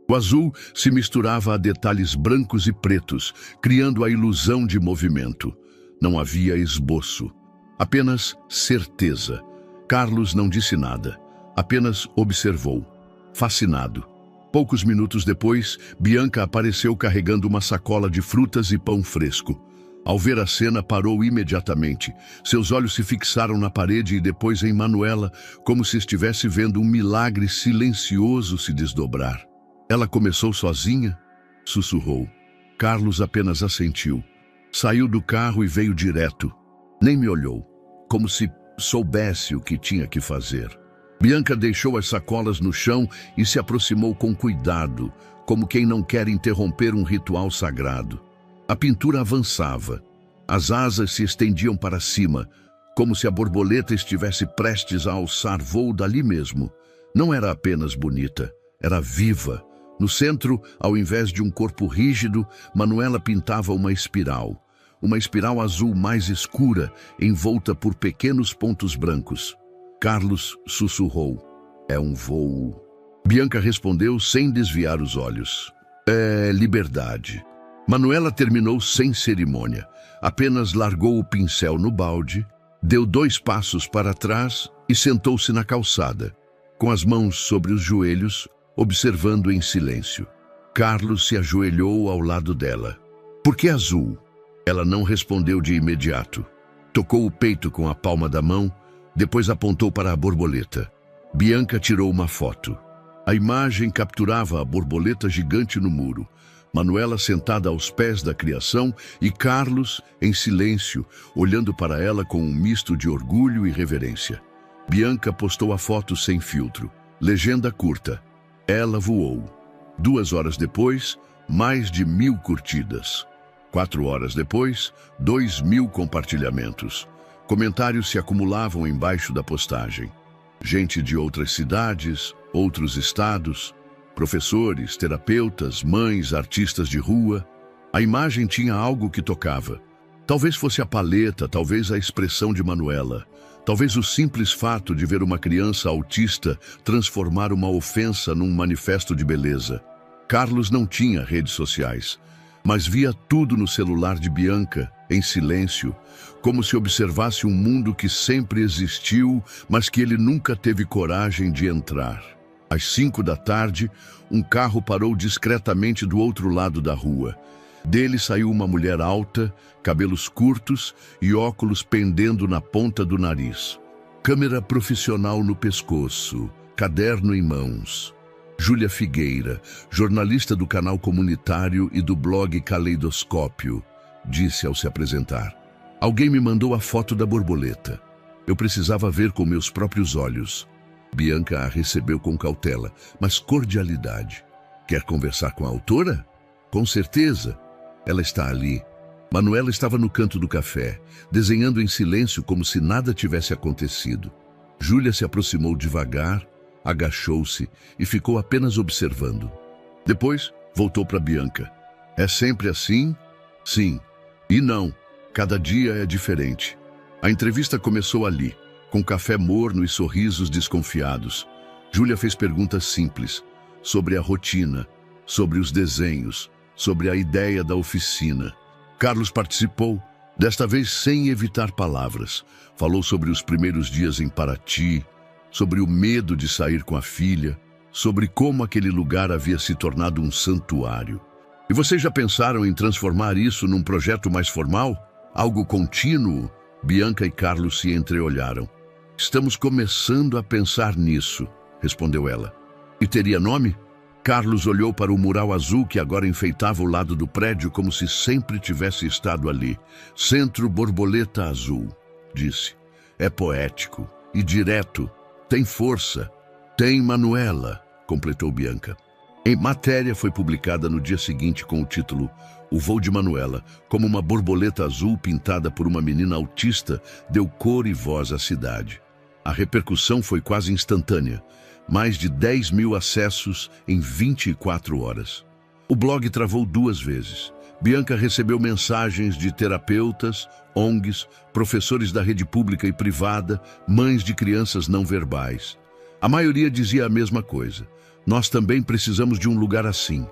O azul se misturava a detalhes brancos e pretos, criando a ilusão de movimento. Não havia esboço, apenas certeza. Carlos não disse nada, apenas observou, fascinado. Poucos minutos depois, Bianca apareceu carregando uma sacola de frutas e pão fresco. Ao ver a cena, parou imediatamente. Seus olhos se fixaram na parede e depois em Manuela, como se estivesse vendo um milagre silencioso se desdobrar. Ela começou sozinha? Sussurrou. Carlos apenas assentiu. Saiu do carro e veio direto. Nem me olhou, como se soubesse o que tinha que fazer. Bianca deixou as sacolas no chão e se aproximou com cuidado, como quem não quer interromper um ritual sagrado. A pintura avançava. As asas se estendiam para cima, como se a borboleta estivesse prestes a alçar voo dali mesmo. Não era apenas bonita, era viva. No centro, ao invés de um corpo rígido, Manuela pintava uma espiral azul mais escura, envolta por pequenos pontos brancos. Carlos sussurrou. É um voo. Bianca respondeu sem desviar os olhos. É liberdade. Manuela terminou sem cerimônia. Apenas largou o pincel no balde, deu 2 passos para trás e sentou-se na calçada, com as mãos sobre os joelhos, observando em silêncio. Carlos se ajoelhou ao lado dela. Por que azul? Ela não respondeu de imediato. Tocou o peito com a palma da mão, depois apontou para a borboleta. Bianca tirou uma foto. A imagem capturava a borboleta gigante no muro, Manuela sentada aos pés da criação e Carlos, em silêncio, olhando para ela com um misto de orgulho e reverência. Bianca postou a foto sem filtro. Legenda curta. Ela voou. 2 horas depois, mais de 1000 curtidas. 4 horas depois, 2000 compartilhamentos. Comentários se acumulavam embaixo da postagem. Gente de outras cidades, outros estados, professores, terapeutas, mães, artistas de rua. A imagem tinha algo que tocava. Talvez fosse a paleta, talvez a expressão de Manuela. Talvez o simples fato de ver uma criança autista transformar uma ofensa num manifesto de beleza. Carlos não tinha redes sociais, mas via tudo no celular de Bianca, em silêncio, como se observasse um mundo que sempre existiu, mas que ele nunca teve coragem de entrar. Às 5 da tarde, um carro parou discretamente do outro lado da rua. Dele saiu uma mulher alta, cabelos curtos e óculos pendendo na ponta do nariz. Câmera profissional no pescoço, caderno em mãos. Júlia Figueira, jornalista do canal comunitário e do blog Caleidoscópio, disse ao se apresentar. Alguém me mandou a foto da borboleta. Eu precisava ver com meus próprios olhos. Bianca a recebeu com cautela, mas cordialidade. Quer conversar com a autora? Com certeza. Ela está ali. Manuela estava no canto do café, desenhando em silêncio como se nada tivesse acontecido. Júlia se aproximou devagar, agachou-se e ficou apenas observando. Depois, voltou para Bianca. É sempre assim? Sim. E não. Cada dia é diferente. A entrevista começou ali, com café morno e sorrisos desconfiados. Júlia fez perguntas simples, sobre a rotina, sobre os desenhos, sobre a ideia da oficina. Carlos participou, desta vez sem evitar palavras. Falou sobre os primeiros dias em Paraty, sobre o medo de sair com a filha, sobre como aquele lugar havia se tornado um santuário. E vocês já pensaram em transformar isso num projeto mais formal? Algo contínuo? Bianca e Carlos se entreolharam. Estamos começando a pensar nisso, respondeu ela. E teria nome? Carlos olhou para o mural azul que agora enfeitava o lado do prédio como se sempre tivesse estado ali. Centro Borboleta Azul, disse. É poético e direto. Tem força. Tem Manuela, completou Bianca. Em matéria foi publicada no dia seguinte com o título O Voo de Manuela, como uma borboleta azul pintada por uma menina autista, deu cor e voz à cidade. A repercussão foi quase instantânea. Mais de 10 mil acessos em 24 horas. O blog travou 2 vezes. Bianca recebeu mensagens de terapeutas, ONGs, professores da rede pública e privada, mães de crianças não verbais. A maioria dizia a mesma coisa. Nós também precisamos de um lugar assim.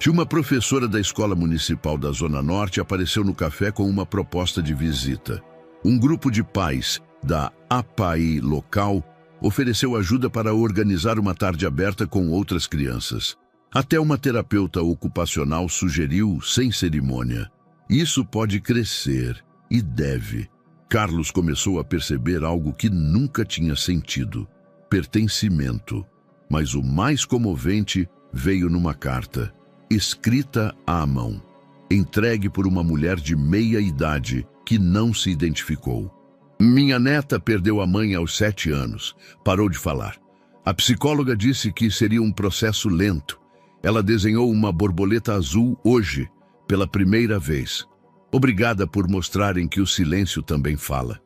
Uma professora da escola municipal da Zona Norte apareceu no café com uma proposta de visita. Um grupo de pais da APAI local ofereceu ajuda para organizar uma tarde aberta com outras crianças. Até uma terapeuta ocupacional sugeriu, sem cerimônia, isso pode crescer e deve. Carlos começou a perceber algo que nunca tinha sentido: pertencimento. Mas o mais comovente veio numa carta, escrita à mão, entregue por uma mulher de meia idade que não se identificou. Minha neta perdeu a mãe aos 7 anos. Parou de falar. A psicóloga disse que seria um processo lento. Ela desenhou uma borboleta azul hoje, pela primeira vez. Obrigada por mostrarem que o silêncio também fala.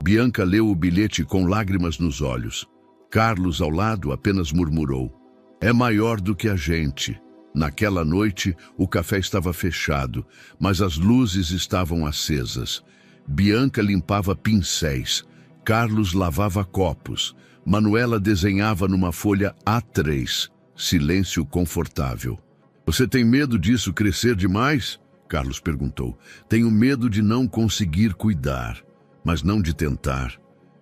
Bianca leu o bilhete com lágrimas nos olhos. Carlos, ao lado, apenas murmurou. É maior do que a gente. Naquela noite, o café estava fechado, mas as luzes estavam acesas. Bianca limpava pincéis, Carlos lavava copos, Manuela desenhava numa folha A3, silêncio confortável. Você tem medo disso crescer demais? Carlos perguntou. Tenho medo de não conseguir cuidar, mas não de tentar.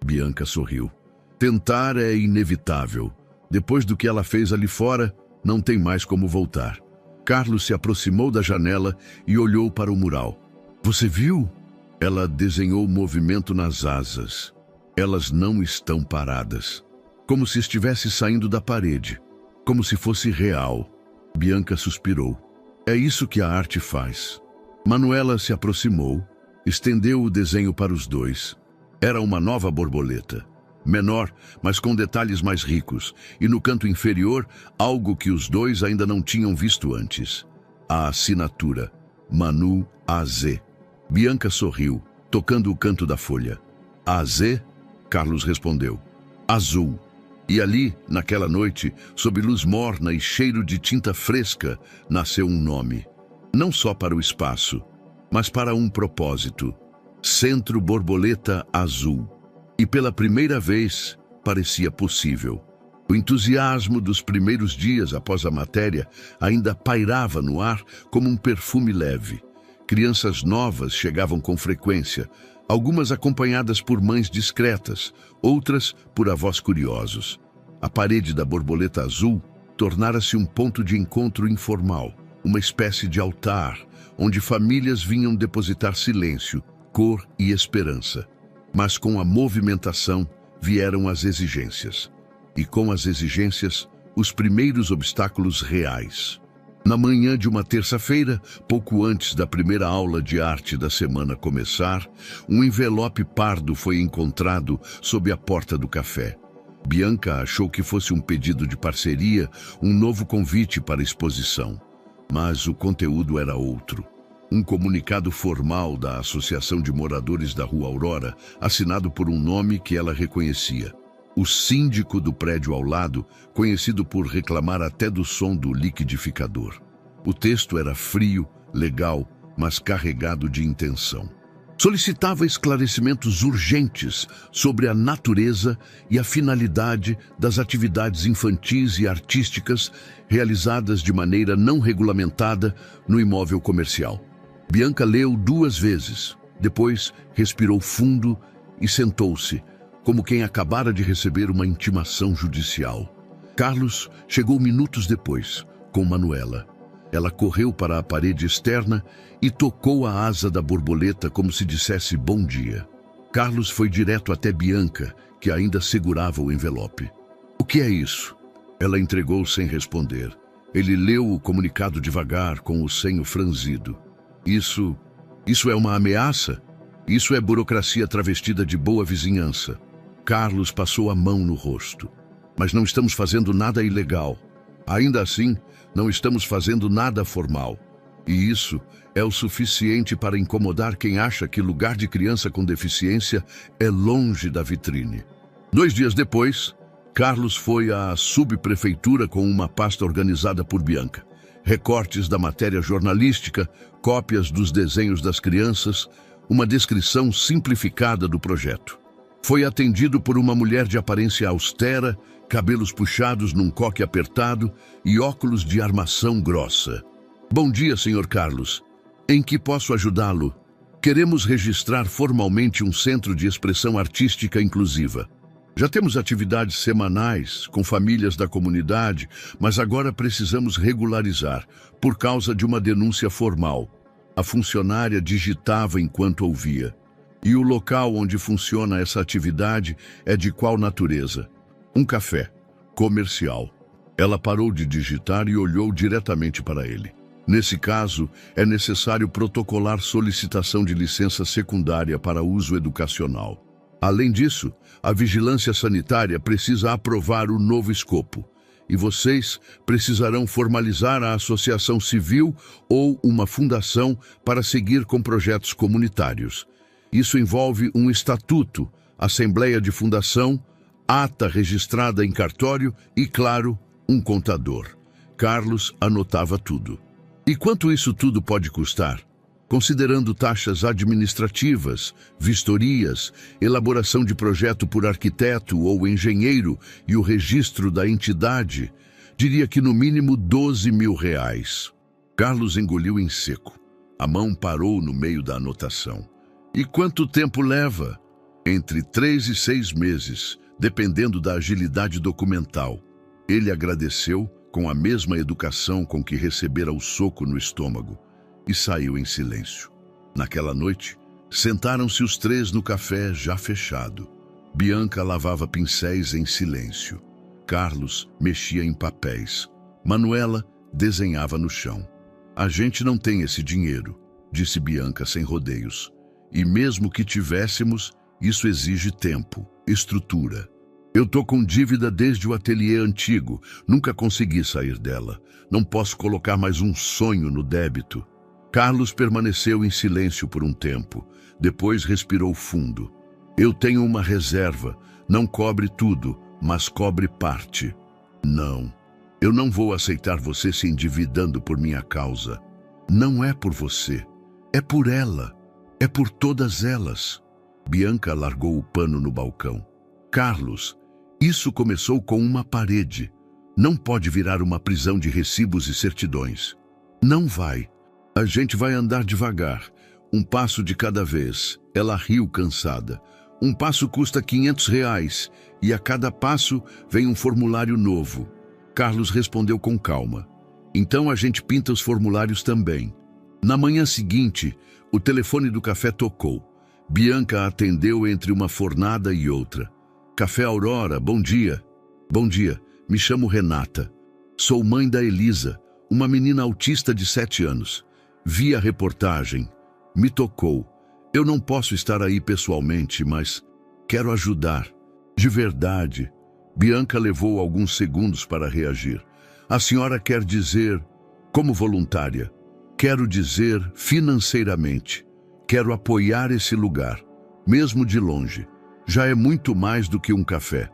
Bianca sorriu. Tentar é inevitável. Depois do que ela fez ali fora, não tem mais como voltar. Carlos se aproximou da janela e olhou para o mural. Você viu? Ela desenhou movimento nas asas. Elas não estão paradas. Como se estivesse saindo da parede. Como se fosse real. Bianca suspirou. É isso que a arte faz. Manuela se aproximou, estendeu o desenho para os dois. Era uma nova borboleta. Menor, mas com detalhes mais ricos. E no canto inferior, algo que os dois ainda não tinham visto antes. A assinatura. Manu AZ. Bianca sorriu, tocando o canto da folha. AZ? Carlos respondeu. Azul. E ali, naquela noite, sob luz morna e cheiro de tinta fresca, nasceu um nome. Não só para o espaço, mas para um propósito. Centro Borboleta Azul. E pela primeira vez, parecia possível. O entusiasmo dos primeiros dias após a matéria ainda pairava no ar como um perfume leve. Crianças novas chegavam com frequência, algumas acompanhadas por mães discretas, outras por avós curiosos. A parede da borboleta azul tornara-se um ponto de encontro informal, uma espécie de altar, onde famílias vinham depositar silêncio, cor e esperança. Mas com a movimentação vieram as exigências. E com as exigências, os primeiros obstáculos reais. Na manhã de uma terça-feira, pouco antes da primeira aula de arte da semana começar, um envelope pardo foi encontrado sob a porta do café. Bianca achou que fosse um pedido de parceria, um novo convite para exposição. Mas o conteúdo era outro. Um comunicado formal da Associação de Moradores da Rua Aurora, assinado por um nome que ela reconhecia. O síndico do prédio ao lado, conhecido por reclamar até do som do liquidificador. O texto era frio, legal, mas carregado de intenção. Solicitava esclarecimentos urgentes sobre a natureza e a finalidade das atividades infantis e artísticas realizadas de maneira não regulamentada no imóvel comercial. Bianca leu 2 vezes, depois respirou fundo e sentou-se, como quem acabara de receber uma intimação judicial. Carlos chegou minutos depois, com Manuela. Ela correu para a parede externa e tocou a asa da borboleta como se dissesse bom dia. Carlos foi direto até Bianca, que ainda segurava o envelope. "O que é isso?" Ela entregou sem responder. Ele leu o comunicado devagar, com o senho franzido. Isso é uma ameaça? Isso é burocracia travestida de boa vizinhança." Carlos passou a mão no rosto. "Mas não estamos fazendo nada ilegal. Ainda assim, não estamos fazendo nada formal. E isso é o suficiente para incomodar quem acha que lugar de criança com deficiência é longe da vitrine." 2 dias depois, Carlos foi à subprefeitura com uma pasta organizada por Bianca. Recortes da matéria jornalística, cópias dos desenhos das crianças, uma descrição simplificada do projeto. Foi atendido por uma mulher de aparência austera, cabelos puxados num coque apertado e óculos de armação grossa. "Bom dia, Sr. Carlos. Em que posso ajudá-lo? Queremos registrar formalmente um centro de expressão artística inclusiva. Já temos atividades semanais com famílias da comunidade, mas agora precisamos regularizar, por causa de uma denúncia formal." A funcionária digitava enquanto ouvia. "E o local onde funciona essa atividade é de qual natureza?" "Um café. Comercial." Ela parou de digitar e olhou diretamente para ele. "Nesse caso, é necessário protocolar solicitação de licença secundária para uso educacional. Além disso, a vigilância sanitária precisa aprovar o novo escopo. E vocês precisarão formalizar a associação civil ou uma fundação para seguir com projetos comunitários. Isso envolve um estatuto, assembleia de fundação, ata registrada em cartório e, claro, um contador." Carlos anotava tudo. "E quanto isso tudo pode custar? Considerando taxas administrativas, vistorias, elaboração de projeto por arquiteto ou engenheiro e o registro da entidade, diria que no mínimo R$12.000. Carlos engoliu em seco. A mão parou no meio da anotação. "E quanto tempo leva?" "Entre 3 e 6 meses, dependendo da agilidade documental." Ele agradeceu com a mesma educação com que recebera o soco no estômago e saiu em silêncio. Naquela noite, sentaram-se os 3 no café já fechado. Bianca lavava pincéis em silêncio. Carlos mexia em papéis. Manuela desenhava no chão. "A gente não tem esse dinheiro", disse Bianca sem rodeios. "E mesmo que tivéssemos, isso exige tempo, estrutura. Eu tô com dívida desde o ateliê antigo, nunca consegui sair dela. Não posso colocar mais um sonho no débito." Carlos permaneceu em silêncio por um tempo. Depois respirou fundo. "Eu tenho uma reserva. Não cobre tudo, mas cobre parte." "Não, eu não vou aceitar você se endividando por minha causa. Não é por você. É por ela. É por todas elas." Bianca largou o pano no balcão. "Carlos, isso começou com uma parede. Não pode virar uma prisão de recibos e certidões. Não vai. A gente vai andar devagar, um passo de cada vez." Ela riu cansada. "Um passo custa R$500 e a cada passo vem um formulário novo." Carlos respondeu com calma. "Então a gente pinta os formulários também." Na manhã seguinte, o telefone do café tocou. Bianca atendeu entre uma fornada e outra. "Café Aurora, bom dia." "Bom dia, me chamo Renata. Sou mãe da Elisa, uma menina autista de 7 anos. Vi a reportagem. Me tocou. Eu não posso estar aí pessoalmente, mas quero ajudar. De verdade." Bianca levou alguns segundos para reagir. "A senhora quer dizer como voluntária?" Quero dizer, financeiramente. Quero apoiar esse lugar, mesmo de longe. Já é muito mais do que um café.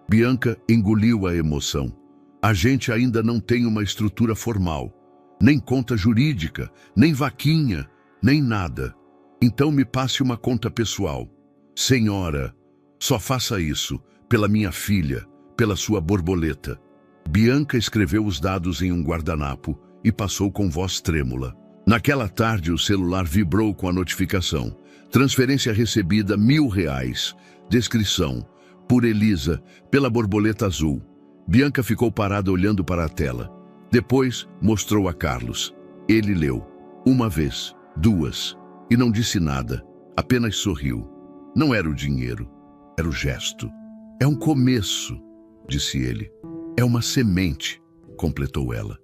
Bianca engoliu a emoção. A gente ainda não tem uma estrutura formal, nem conta jurídica, nem vaquinha, nem nada. Então me passe uma conta pessoal. Senhora, só faça isso pela minha filha, pela sua borboleta. Bianca escreveu os dados em um guardanapo e passou com voz trêmula. Naquela tarde, o celular vibrou com a notificação. Transferência recebida R$1.000. Descrição: por Elisa, pela borboleta azul. Bianca ficou parada olhando para a tela. Depois, mostrou a Carlos. Ele leu. Uma vez, duas. E não disse nada. Apenas sorriu. Não era o dinheiro. Era o gesto. É um começo, disse ele. É uma semente, completou ela.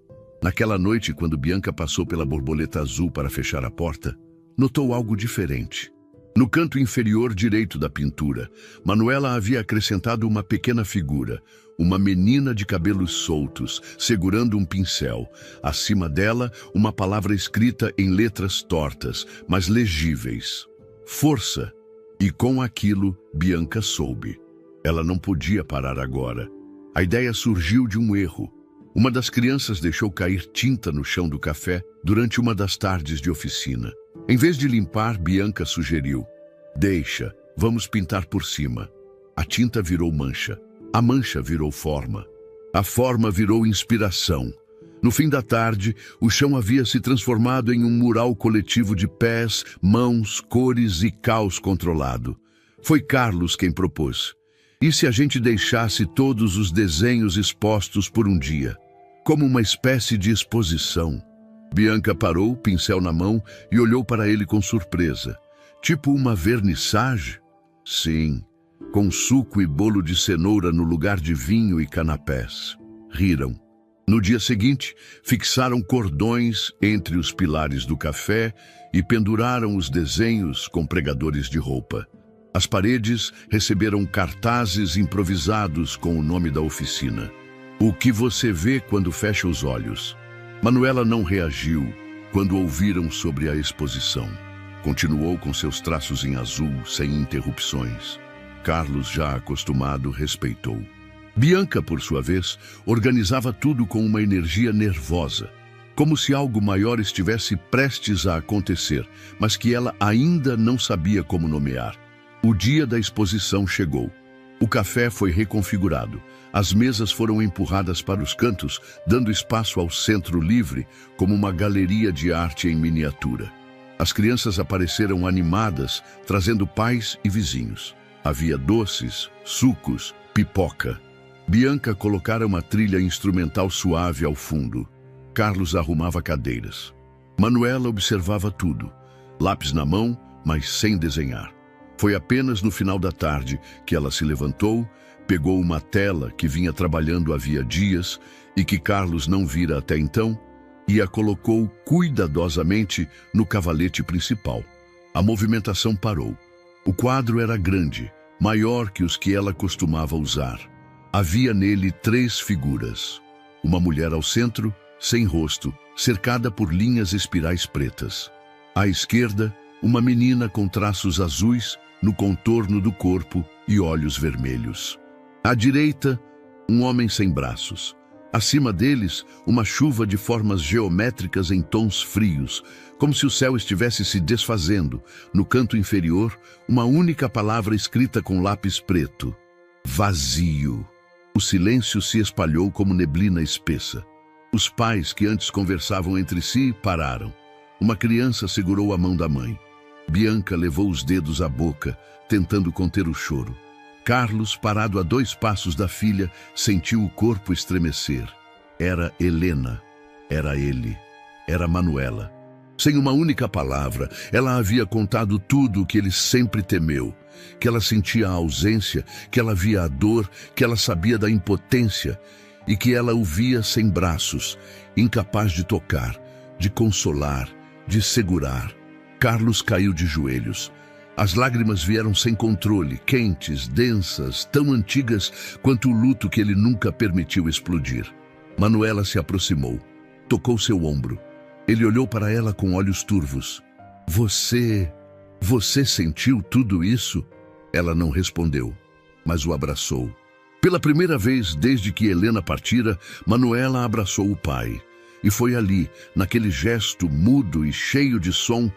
Naquela noite, quando Bianca passou pela borboleta azul para fechar a porta, notou algo diferente. No canto inferior direito da pintura, Manuela havia acrescentado uma pequena figura, uma menina de cabelos soltos, segurando um pincel. Acima dela, uma palavra escrita em letras tortas, mas legíveis. Força. E com aquilo, Bianca soube. Ela não podia parar agora. A ideia surgiu de um erro. Uma das crianças deixou cair tinta no chão do café durante uma das tardes de oficina. Em vez de limpar, Bianca sugeriu: deixa, vamos pintar por cima. A tinta virou mancha. A mancha virou forma. A forma virou inspiração. No fim da tarde, o chão havia se transformado em um mural coletivo de pés, mãos, cores e caos controlado. Foi Carlos quem propôs. E se a gente deixasse todos os desenhos expostos por um dia? Como uma espécie de exposição. Bianca parou, pincel na mão, e olhou para ele com surpresa. Tipo uma vernissage? Sim, com suco e bolo de cenoura no lugar de vinho e canapés. Riram. No dia seguinte, fixaram cordões entre os pilares do café e penduraram os desenhos com pregadores de roupa. As paredes receberam cartazes improvisados com o nome da oficina. O que você vê quando fecha os olhos? Manuela não reagiu quando ouviram sobre a exposição. Continuou com seus traços em azul, sem interrupções. Carlos, já acostumado, respeitou. Bianca, por sua vez, organizava tudo com uma energia nervosa, como se algo maior estivesse prestes a acontecer, mas que ela ainda não sabia como nomear. O dia da exposição chegou. O café foi reconfigurado. As mesas foram empurradas para os cantos, dando espaço ao centro livre, como uma galeria de arte em miniatura. As crianças apareceram animadas, trazendo pais e vizinhos. Havia doces, sucos, pipoca. Bianca colocara uma trilha instrumental suave ao fundo. Carlos arrumava cadeiras. Manuela observava tudo, lápis na mão, mas sem desenhar. Foi apenas no final da tarde que ela se levantou, pegou uma tela que vinha trabalhando havia dias e que Carlos não vira até então e a colocou cuidadosamente no cavalete principal. A movimentação parou. O quadro era grande, maior que os que ela costumava usar. Havia nele 3 figuras. Uma mulher ao centro, sem rosto, cercada por linhas espirais pretas. À esquerda, uma menina com traços azuis no contorno do corpo e olhos vermelhos. À direita, um homem sem braços. Acima deles, uma chuva de formas geométricas em tons frios, como se o céu estivesse se desfazendo. No canto inferior, uma única palavra escrita com lápis preto: vazio. O silêncio se espalhou como neblina espessa. Os pais, que antes conversavam entre si, pararam. Uma criança segurou a mão da mãe. Bianca levou os dedos à boca, tentando conter o choro. Carlos, parado a 2 passos da filha, sentiu o corpo estremecer. Era Helena. Era ele. Era Manuela. Sem uma única palavra, ela havia contado tudo o que ele sempre temeu. Que ela sentia a ausência, que ela via a dor, que ela sabia da impotência e que ela o via sem braços, incapaz de tocar, de consolar, de segurar. Carlos caiu de joelhos. As lágrimas vieram sem controle, quentes, densas, tão antigas quanto o luto que ele nunca permitiu explodir. Manuela se aproximou, tocou seu ombro. Ele olhou para ela com olhos turvos. Você sentiu tudo isso? Ela não respondeu, mas o abraçou. Pela primeira vez desde que Helena partira, Manuela abraçou o pai. E foi ali, naquele gesto mudo e cheio de som,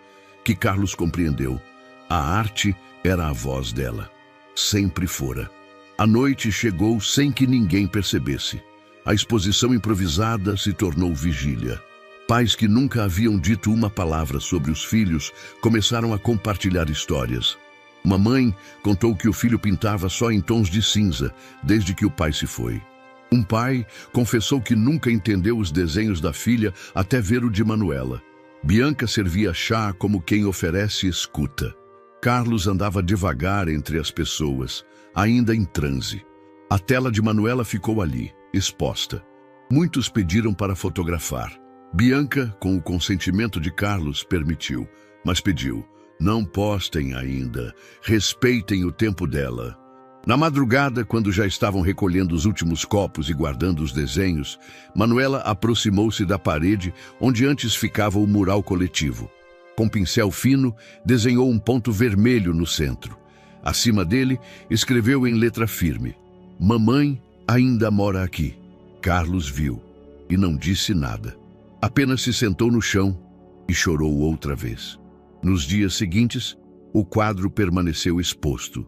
que Carlos compreendeu. A arte era a voz dela. Sempre fora. A noite chegou sem que ninguém percebesse. A exposição improvisada se tornou vigília. Pais que nunca haviam dito uma palavra sobre os filhos começaram a compartilhar histórias. Uma mãe contou que o filho pintava só em tons de cinza, desde que o pai se foi. Um pai confessou que nunca entendeu os desenhos da filha até ver o de Manuela. Bianca servia chá como quem oferece escuta. Carlos andava devagar entre as pessoas, ainda em transe. A tela de Manuela ficou ali, exposta. Muitos pediram para fotografar. Bianca, com o consentimento de Carlos, permitiu, mas pediu: não postem ainda, respeitem o tempo dela. Na madrugada, quando já estavam recolhendo os últimos copos e guardando os desenhos, Manuela aproximou-se da parede onde antes ficava o mural coletivo. Com pincel fino, desenhou um ponto vermelho no centro. Acima dele, escreveu em letra firme: Mamãe ainda mora aqui. Carlos viu e não disse nada. Apenas se sentou no chão e chorou outra vez. Nos dias seguintes, o quadro permaneceu exposto.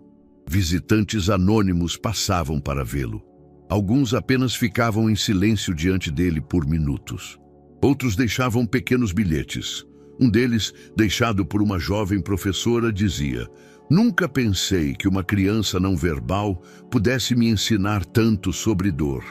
Visitantes anônimos passavam para vê-lo. Alguns apenas ficavam em silêncio diante dele por minutos. Outros deixavam pequenos bilhetes. Um deles, deixado por uma jovem professora, dizia: nunca pensei que uma criança não verbal pudesse me ensinar tanto sobre dor.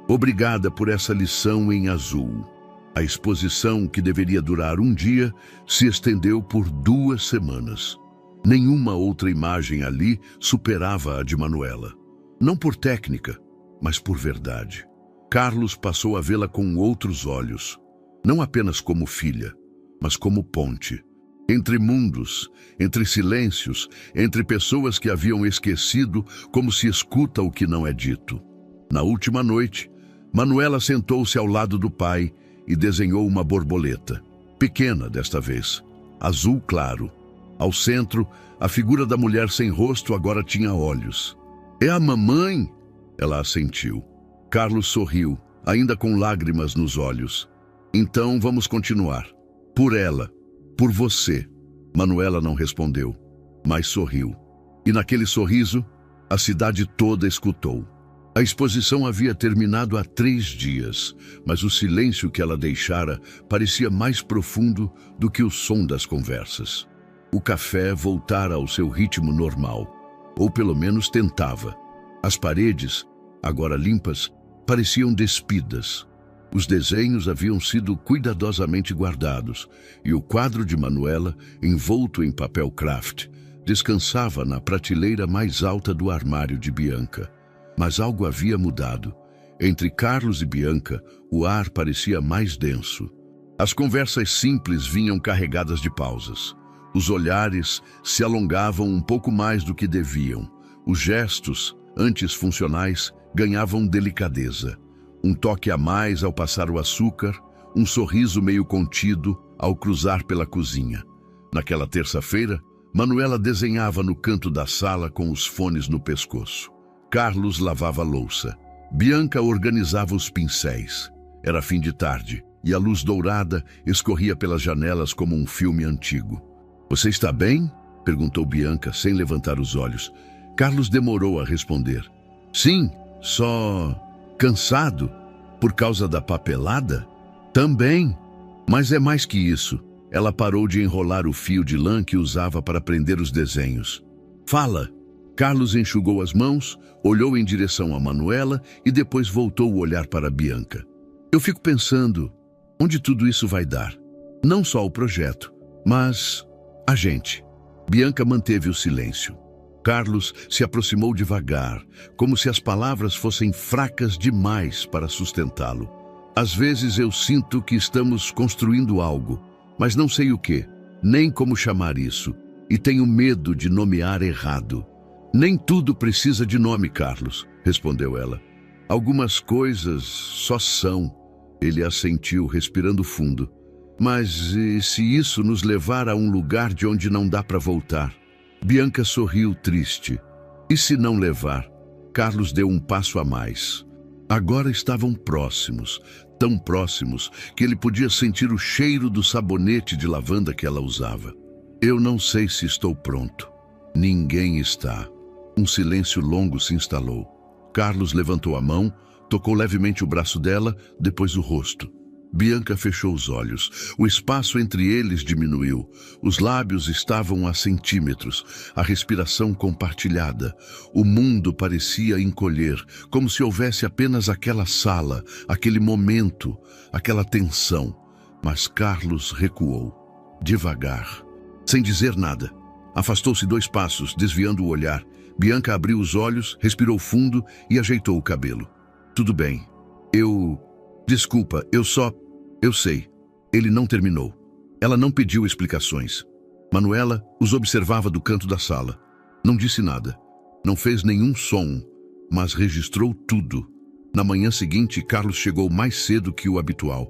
Obrigada por essa lição em azul. A exposição, que deveria durar um dia, se estendeu por 2 semanas. Nenhuma outra imagem ali superava a de Manuela. Não por técnica, mas por verdade. Carlos passou a vê-la com outros olhos. Não apenas como filha, mas como ponte. Entre mundos, entre silêncios, entre pessoas que haviam esquecido, como se escuta o que não é dito. Na última noite, Manuela sentou-se ao lado do pai e desenhou uma borboleta. Pequena desta vez, azul claro. Ao centro, a figura da mulher sem rosto agora tinha olhos. É a mamãe? Ela assentiu. Carlos sorriu, ainda com lágrimas nos olhos. Então vamos continuar. Por ela, por você. Manuela não respondeu, mas sorriu. E naquele sorriso, a cidade toda escutou. A exposição havia terminado há 3 dias, mas o silêncio que ela deixara parecia mais profundo do que o som das conversas. O café voltara ao seu ritmo normal, ou pelo menos tentava. As paredes, agora limpas, pareciam despidas. Os desenhos haviam sido cuidadosamente guardados, e o quadro de Manuela, envolto em papel craft, descansava na prateleira mais alta do armário de Bianca. Mas algo havia mudado. Entre Carlos e Bianca, o ar parecia mais denso. As conversas simples vinham carregadas de pausas. Os olhares se alongavam um pouco mais do que deviam. Os gestos, antes funcionais, ganhavam delicadeza. Um toque a mais ao passar o açúcar, um sorriso meio contido ao cruzar pela cozinha. Naquela terça-feira, Manuela desenhava no canto da sala com os fones no pescoço. Carlos lavava a louça. Bianca organizava os pincéis. Era fim de tarde, e a luz dourada escorria pelas janelas como um filme antigo. Você está bem? Perguntou Bianca, sem levantar os olhos. Carlos demorou a responder. Sim, só cansado. Por causa da papelada? Também. Mas é mais que isso. Ela parou de enrolar o fio de lã que usava para prender os desenhos. Fala. Carlos enxugou as mãos, olhou em direção a Manuela e depois voltou o olhar para Bianca. Eu fico pensando, onde tudo isso vai dar? Não só o projeto, mas a gente. Bianca manteve o silêncio. Carlos se aproximou devagar, como se as palavras fossem fracas demais para sustentá-lo. Às vezes eu sinto que estamos construindo algo, mas não sei o que, nem como chamar isso, e tenho medo de nomear errado. Nem tudo precisa de nome, Carlos, respondeu ela. Algumas coisas só são. Ele assentiu, respirando fundo. Mas e se isso nos levar a um lugar de onde não dá para voltar? Bianca sorriu triste. E se não levar? Carlos deu um passo a mais. Agora estavam próximos, tão próximos que ele podia sentir o cheiro do sabonete de lavanda que ela usava. Eu não sei se estou pronto. Ninguém está. Um silêncio longo se instalou. Carlos levantou a mão, tocou levemente o braço dela, depois o rosto. Bianca fechou os olhos. O espaço entre eles diminuiu. Os lábios estavam a centímetros, a respiração compartilhada. O mundo parecia encolher, como se houvesse apenas aquela sala, aquele momento, aquela tensão. Mas Carlos recuou, devagar, sem dizer nada. Afastou-se 2 passos, desviando o olhar. Bianca abriu os olhos, respirou fundo e ajeitou o cabelo. Tudo bem. Desculpa, Eu sei. Ele não terminou. Ela não pediu explicações. Manuela os observava do canto da sala. Não disse nada. Não fez nenhum som, mas registrou tudo. Na manhã seguinte, Carlos chegou mais cedo que o habitual.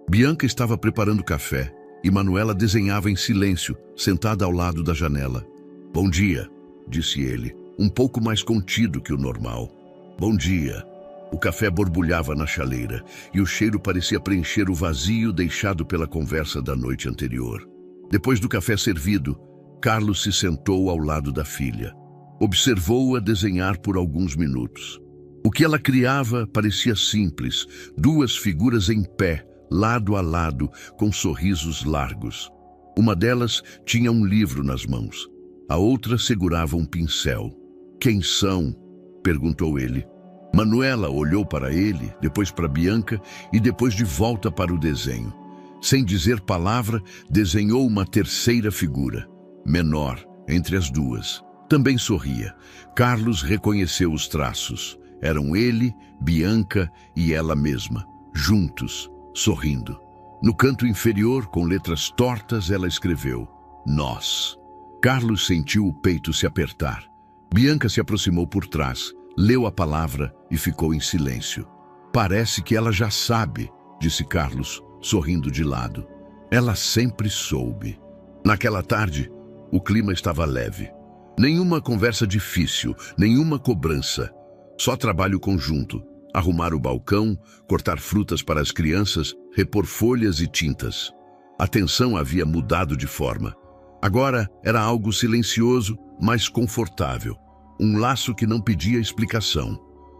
Bianca estava preparando café e Manuela desenhava em silêncio, sentada ao lado da janela. Bom dia, disse ele, um pouco mais contido que o normal. Bom dia. O café borbulhava na chaleira e o cheiro parecia preencher o vazio deixado pela conversa da noite anterior. Depois do café servido, Carlos se sentou ao lado da filha. Observou-a desenhar por alguns minutos. O que ela criava parecia simples, 2 figuras em pé, lado a lado, com sorrisos largos. Uma delas tinha um livro nas mãos. A outra segurava um pincel. Quem são? Perguntou ele. Manuela olhou para ele, depois para Bianca e depois de volta para o desenho. Sem dizer palavra, desenhou uma terceira figura, menor, entre as 2. Também sorria. Carlos reconheceu os traços. Eram ele, Bianca e ela mesma, juntos, sorrindo. No canto inferior, com letras tortas, ela escreveu: Nós. Carlos sentiu o peito se apertar. Bianca se aproximou por trás, leu a palavra e ficou em silêncio. Parece que ela já sabe, disse Carlos, sorrindo de lado. Ela sempre soube. Naquela tarde, o clima estava leve. Nenhuma conversa difícil, nenhuma cobrança. Só trabalho conjunto. Arrumar o balcão, cortar frutas para as crianças, repor folhas e tintas. A tensão havia mudado de forma. Agora era algo silencioso, mas confortável. Um laço que não pedia explicação.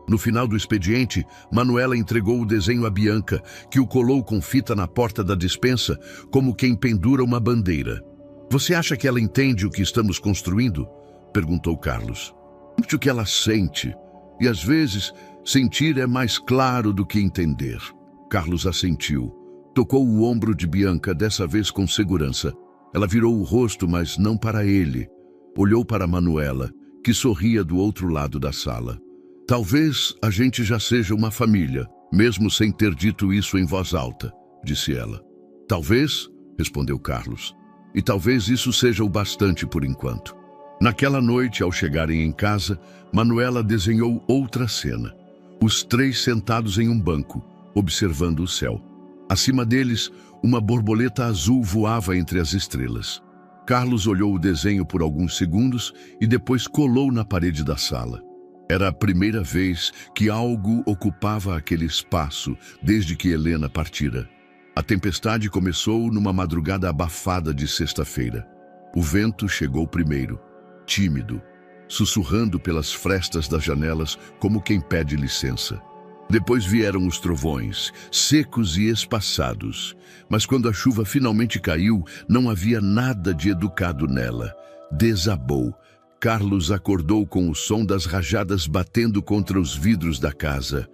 No final do expediente, Manuela entregou o desenho a Bianca, que o colou com fita na porta da despensa, como quem pendura uma bandeira. Você acha que ela entende o que estamos construindo? Perguntou Carlos. Muito o que ela sente. E às vezes, sentir é mais claro do que entender. Carlos assentiu. Tocou o ombro de Bianca, dessa vez com segurança. Ela virou o rosto, mas não para ele. Olhou para Manuela, que sorria do outro lado da sala. Talvez a gente já seja uma família, mesmo sem ter dito isso em voz alta, disse ela. Talvez, respondeu Carlos. E talvez isso seja o bastante por enquanto. Naquela noite, ao chegarem em casa, Manuela desenhou outra cena. Os 3 sentados em um banco, observando o céu. Acima deles, uma borboleta azul voava entre as estrelas. Carlos olhou o desenho por alguns segundos e depois colou na parede da sala. Era a primeira vez que algo ocupava aquele espaço desde que Helena partira. A tempestade começou numa madrugada abafada de sexta-feira. O vento chegou primeiro, tímido, sussurrando pelas frestas das janelas como quem pede licença. Depois vieram os trovões, secos e espaçados. Mas quando a chuva finalmente caiu, não havia nada de educado nela. Desabou. Carlos acordou com o som das rajadas batendo contra os vidros da casa.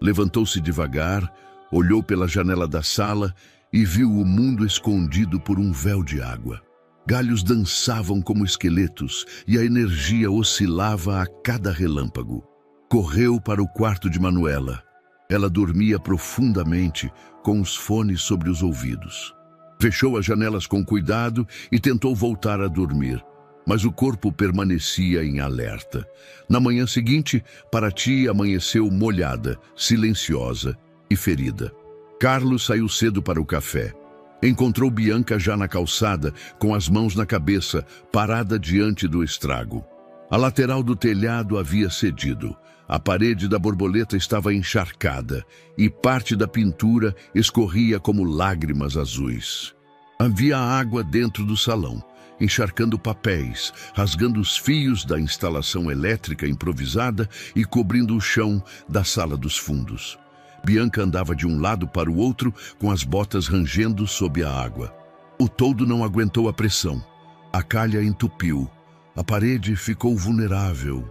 Levantou-se devagar, olhou pela janela da sala e viu o mundo escondido por um véu de água. Galhos dançavam como esqueletos e a energia oscilava a cada relâmpago. Correu para o quarto de Manuela. Ela dormia profundamente, com os fones sobre os ouvidos. Fechou as janelas com cuidado e tentou voltar a dormir, mas o corpo permanecia em alerta. Na manhã seguinte, Paraty amanheceu molhada, silenciosa e ferida. Carlos saiu cedo para o café. Encontrou Bianca já na calçada, com as mãos na cabeça, parada diante do estrago. A lateral do telhado havia cedido. A parede da borboleta estava encharcada e parte da pintura escorria como lágrimas azuis. Havia água dentro do salão, encharcando papéis, rasgando os fios da instalação elétrica improvisada e cobrindo o chão da sala dos fundos. Bianca andava de um lado para o outro, com as botas rangendo sob a água. O toldo não aguentou a pressão. A calha entupiu. A parede ficou vulnerável.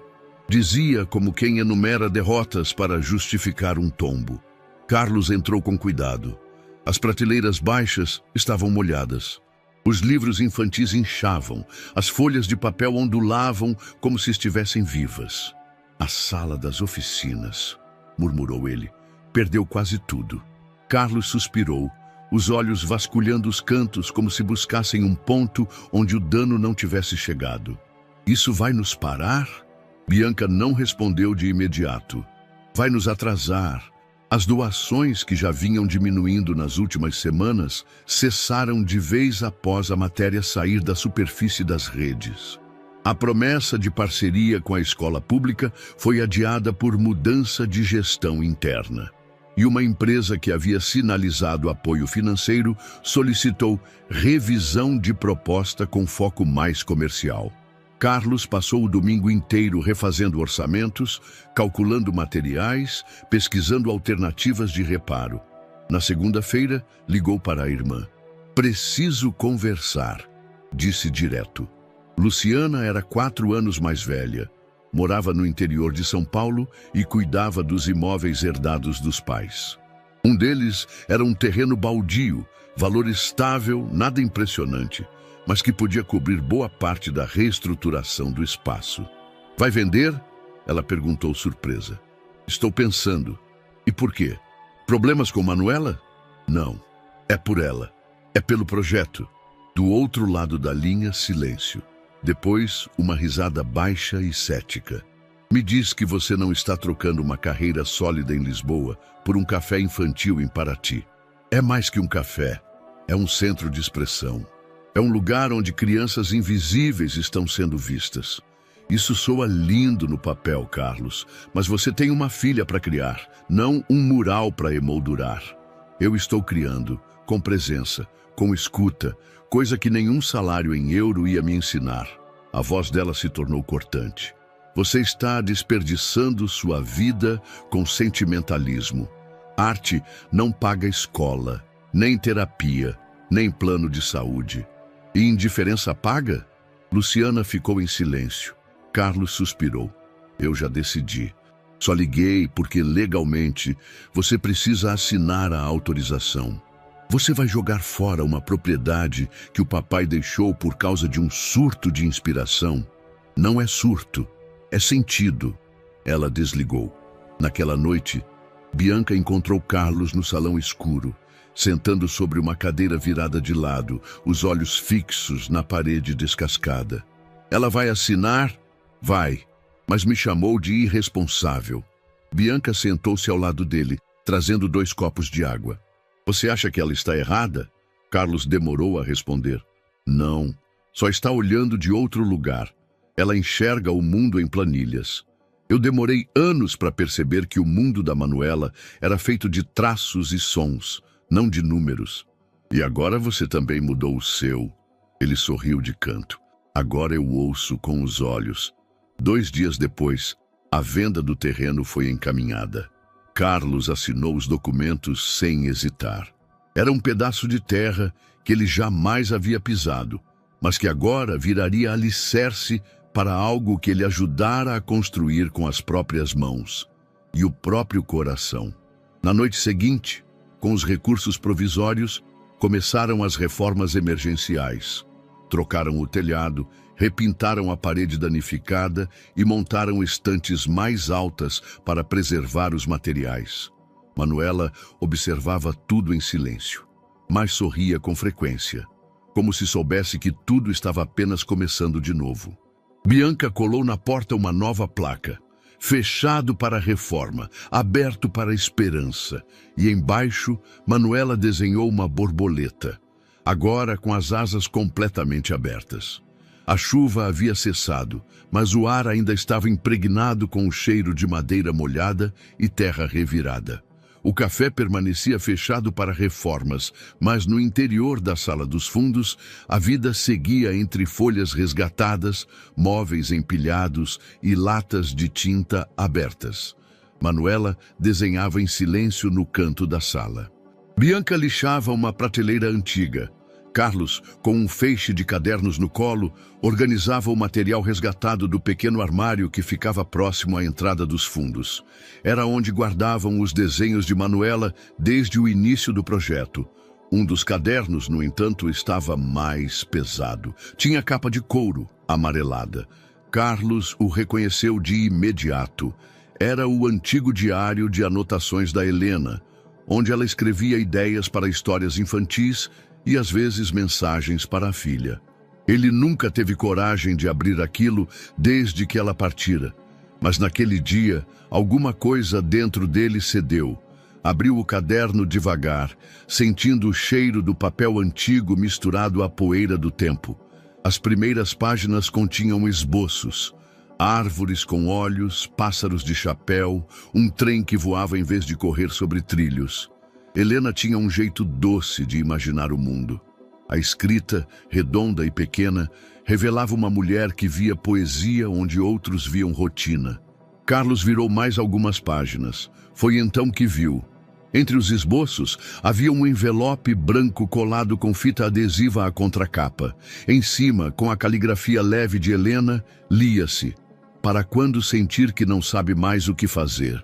Dizia como quem enumera derrotas para justificar um tombo. Carlos entrou com cuidado. As prateleiras baixas estavam molhadas. Os livros infantis inchavam. As folhas de papel ondulavam como se estivessem vivas. A sala das oficinas, murmurou ele. Perdeu quase tudo. Carlos suspirou, os olhos vasculhando os cantos como se buscassem um ponto onde o dano não tivesse chegado. Isso vai nos parar? Bianca não respondeu de imediato. Vai nos atrasar. As doações que já vinham diminuindo nas últimas semanas cessaram de vez após a matéria sair da superfície das redes. A promessa de parceria com a escola pública foi adiada por mudança de gestão interna. E uma empresa que havia sinalizado apoio financeiro solicitou revisão de proposta com foco mais comercial. Carlos passou o domingo inteiro refazendo orçamentos, calculando materiais, pesquisando alternativas de reparo. Na segunda-feira, ligou para a irmã. Preciso conversar, disse direto. Luciana era 4 anos mais velha. Morava no interior de São Paulo e cuidava dos imóveis herdados dos pais. Um deles era um terreno baldio, valor estável, nada impressionante, mas que podia cobrir boa parte da reestruturação do espaço. Vai vender? Ela perguntou surpresa. Estou pensando. E por quê? Problemas com Manuela? Não. É por ela. É pelo projeto. Do outro lado da linha, silêncio. Depois, uma risada baixa e cética. Me diz que você não está trocando uma carreira sólida em Lisboa por um café infantil em Paraty. É mais que um café. É um centro de expressão. É um lugar onde crianças invisíveis estão sendo vistas. Isso soa lindo no papel, Carlos, mas você tem uma filha para criar, não um mural para emoldurar. Eu estou criando, com presença, com escuta, coisa que nenhum salário em euro ia me ensinar. A voz dela se tornou cortante. Você está desperdiçando sua vida com sentimentalismo. Arte não paga escola, nem terapia, nem plano de saúde. E indiferença paga? Luciana ficou em silêncio. Carlos suspirou. Eu já decidi. Só liguei porque legalmente você precisa assinar a autorização. Você vai jogar fora uma propriedade que o papai deixou por causa de um surto de inspiração. Não é surto, é sentido. Ela desligou. Naquela noite, Bianca encontrou Carlos no salão escuro, sentando sobre uma cadeira virada de lado, os olhos fixos na parede descascada. Ela vai assinar? Vai, mas me chamou de irresponsável. Bianca sentou-se ao lado dele, trazendo 2 copos de água. Você acha que ela está errada? Carlos demorou a responder. Não, só está olhando de outro lugar. Ela enxerga o mundo em planilhas. Eu demorei anos para perceber que o mundo da Manuela era feito de traços e sons, não de números. E agora você também mudou o seu. Ele sorriu de canto. Agora eu ouço com os olhos. 2 dias depois, a venda do terreno foi encaminhada. Carlos assinou os documentos sem hesitar. Era um pedaço de terra que ele jamais havia pisado, mas que agora viraria alicerce para algo que ele ajudara a construir com as próprias mãos e o próprio coração. Na noite seguinte, com os recursos provisórios, começaram as reformas emergenciais. Trocaram o telhado, repintaram a parede danificada e montaram estantes mais altas para preservar os materiais. Manuela observava tudo em silêncio, mas sorria com frequência, como se soubesse que tudo estava apenas começando de novo. Bianca colou na porta uma nova placa, fechado para a reforma, aberto para a esperança, e embaixo Manuela desenhou uma borboleta. agora com as asas completamente abertas. A chuva havia cessado, mas o ar ainda estava impregnado com o cheiro de madeira molhada e terra revirada. O café permanecia fechado para reformas, mas no interior da sala dos fundos, a vida seguia entre folhas resgatadas, móveis empilhados e latas de tinta abertas. Manuela desenhava em silêncio no canto da sala. Bianca lixava uma prateleira antiga. Carlos, com um feixe de cadernos no colo, organizava o material resgatado do pequeno armário que ficava próximo à entrada dos fundos. Era onde guardavam os desenhos de Manuela desde o início do projeto. Um dos cadernos, no entanto, estava mais pesado. Tinha capa de couro, amarelada. Carlos o reconheceu de imediato. Era o antigo diário de anotações da Helena, onde ela escrevia ideias para histórias infantis e às vezes mensagens para a filha. Ele nunca teve coragem de abrir aquilo desde que ela partira, mas naquele dia alguma coisa dentro dele cedeu. Abriu o caderno devagar, sentindo o cheiro do papel antigo misturado à poeira do tempo. As primeiras páginas continham esboços: árvores com olhos, pássaros de chapéu, um trem que voava em vez de correr sobre trilhos. Helena tinha um jeito doce de imaginar o mundo. A escrita, redonda e pequena, revelava uma mulher que via poesia onde outros viam rotina. Carlos virou mais algumas páginas. Foi então que viu. Entre os esboços, havia um envelope branco colado com fita adesiva à contracapa. Em cima, com a caligrafia leve de Helena, lia-se: "Para quando sentir que não sabe mais o que fazer."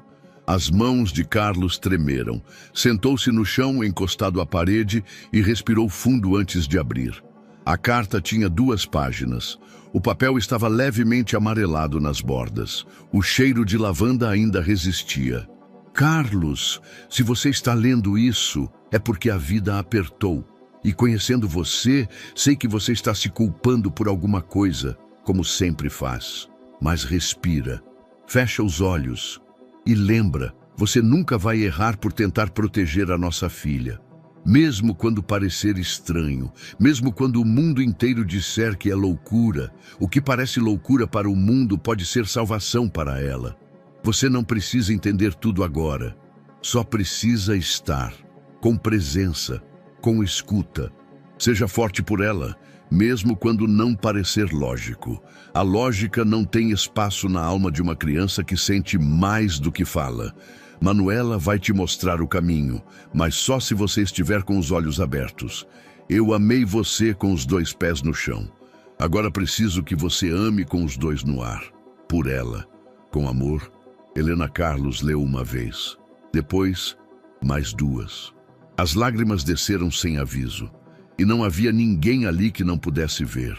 As mãos de Carlos tremeram. Sentou-se no chão, encostado à parede, e respirou fundo antes de abrir. A carta tinha 2 páginas. O papel estava levemente amarelado nas bordas. O cheiro de lavanda ainda resistia. "Carlos, se você está lendo isso, é porque a vida apertou. E conhecendo você, sei que você está se culpando por alguma coisa, como sempre faz. Mas respira, fecha os olhos. E lembra, você nunca vai errar por tentar proteger a nossa filha. Mesmo quando parecer estranho, mesmo quando o mundo inteiro disser que é loucura, o que parece loucura para o mundo pode ser salvação para ela. Você não precisa entender tudo agora. Só precisa estar, com presença, com escuta. Seja forte por ela, mesmo quando não parecer lógico. A lógica não tem espaço na alma de uma criança que sente mais do que fala. Manuela vai te mostrar o caminho, mas só se você estiver com os olhos abertos. Eu amei você com os 2 pés no chão. Agora preciso que você ame com os 2 no ar. Por ela. Com amor." Helena Carlos leu uma vez. Depois, mais 2. As lágrimas desceram sem aviso. E não havia ninguém ali que não pudesse ver.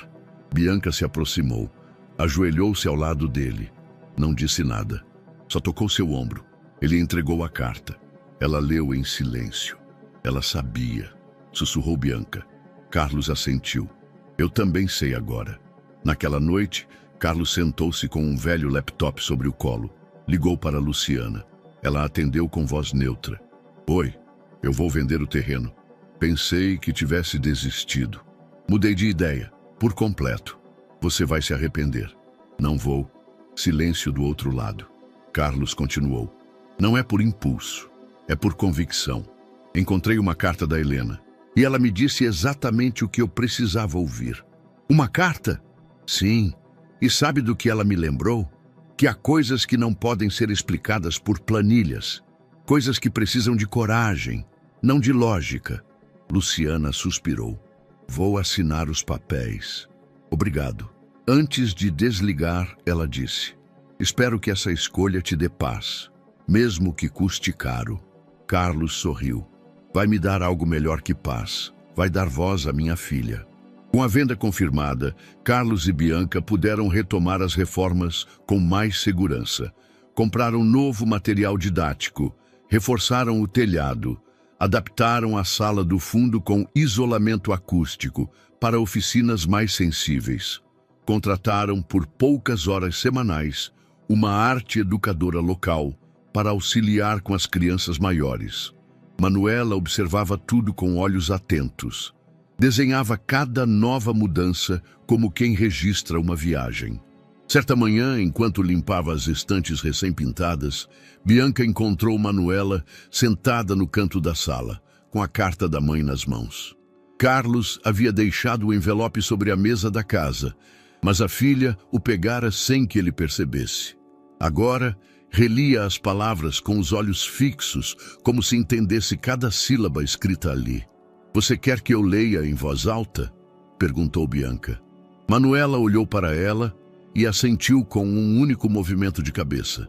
Bianca se aproximou. Ajoelhou-se ao lado dele. Não disse nada. Só tocou seu ombro. Ele entregou a carta. Ela leu em silêncio. Ela sabia. Sussurrou Bianca. Carlos assentiu. "Eu também sei agora." Naquela noite, Carlos sentou-se com um velho laptop sobre o colo. Ligou para Luciana. Ela atendeu com voz neutra. "Oi, eu vou vender o terreno. Pensei que tivesse desistido. Mudei de ideia, por completo. Você vai se arrepender." "Não vou." Silêncio do outro lado. Carlos continuou. "Não é por impulso, é por convicção. Encontrei uma carta da Helena, e ela me disse exatamente o que eu precisava ouvir." "Uma carta?" "Sim. E sabe do que ela me lembrou? Que há coisas que não podem ser explicadas por planilhas. Coisas que precisam de coragem, não de lógica." Luciana suspirou. "Vou assinar os papéis." "Obrigado." Antes de desligar, ela disse: "Espero que essa escolha te dê paz, mesmo que custe caro." Carlos sorriu. "Vai me dar algo melhor que paz. Vai dar voz à minha filha." Com a venda confirmada, Carlos e Bianca puderam retomar as reformas com mais segurança. Compraram novo material didático, reforçaram o telhado, adaptaram a sala do fundo com isolamento acústico para oficinas mais sensíveis. Contrataram por poucas horas semanais uma arte educadora local para auxiliar com as crianças maiores. Manuela observava tudo com olhos atentos. Desenhava cada nova mudança como quem registra uma viagem. Certa manhã, enquanto limpava as estantes recém-pintadas, Bianca encontrou Manuela sentada no canto da sala, com a carta da mãe nas mãos. Carlos havia deixado o envelope sobre a mesa da casa, mas a filha o pegara sem que ele percebesse. Agora, relia as palavras com os olhos fixos, como se entendesse cada sílaba escrita ali. "Você quer que eu leia em voz alta?" perguntou Bianca. Manuela olhou para ela e assentiu com um único movimento de cabeça.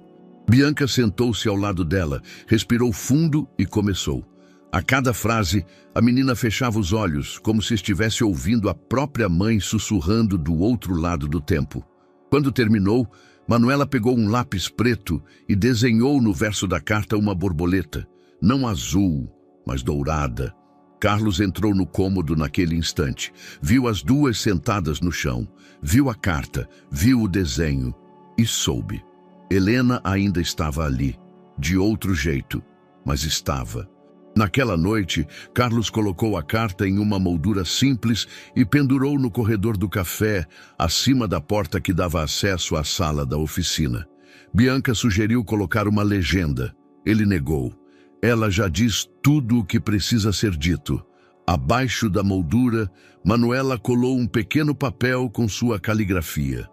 Bianca sentou-se ao lado dela, respirou fundo e começou. A cada frase, a menina fechava os olhos, como se estivesse ouvindo a própria mãe sussurrando do outro lado do tempo. Quando terminou, Manuela pegou um lápis preto e desenhou no verso da carta uma borboleta, não azul, mas dourada. Carlos entrou no cômodo naquele instante. Viu as duas sentadas no chão, viu a carta, viu o desenho e soube. Helena ainda estava ali, de outro jeito, mas estava. Naquela noite, Carlos colocou a carta em uma moldura simples e pendurou no corredor do café, acima da porta que dava acesso à sala da oficina. Bianca sugeriu colocar uma legenda. Ele negou. Ela já diz tudo o que precisa ser dito. Abaixo da moldura, Manuela colou um pequeno papel com sua caligrafia.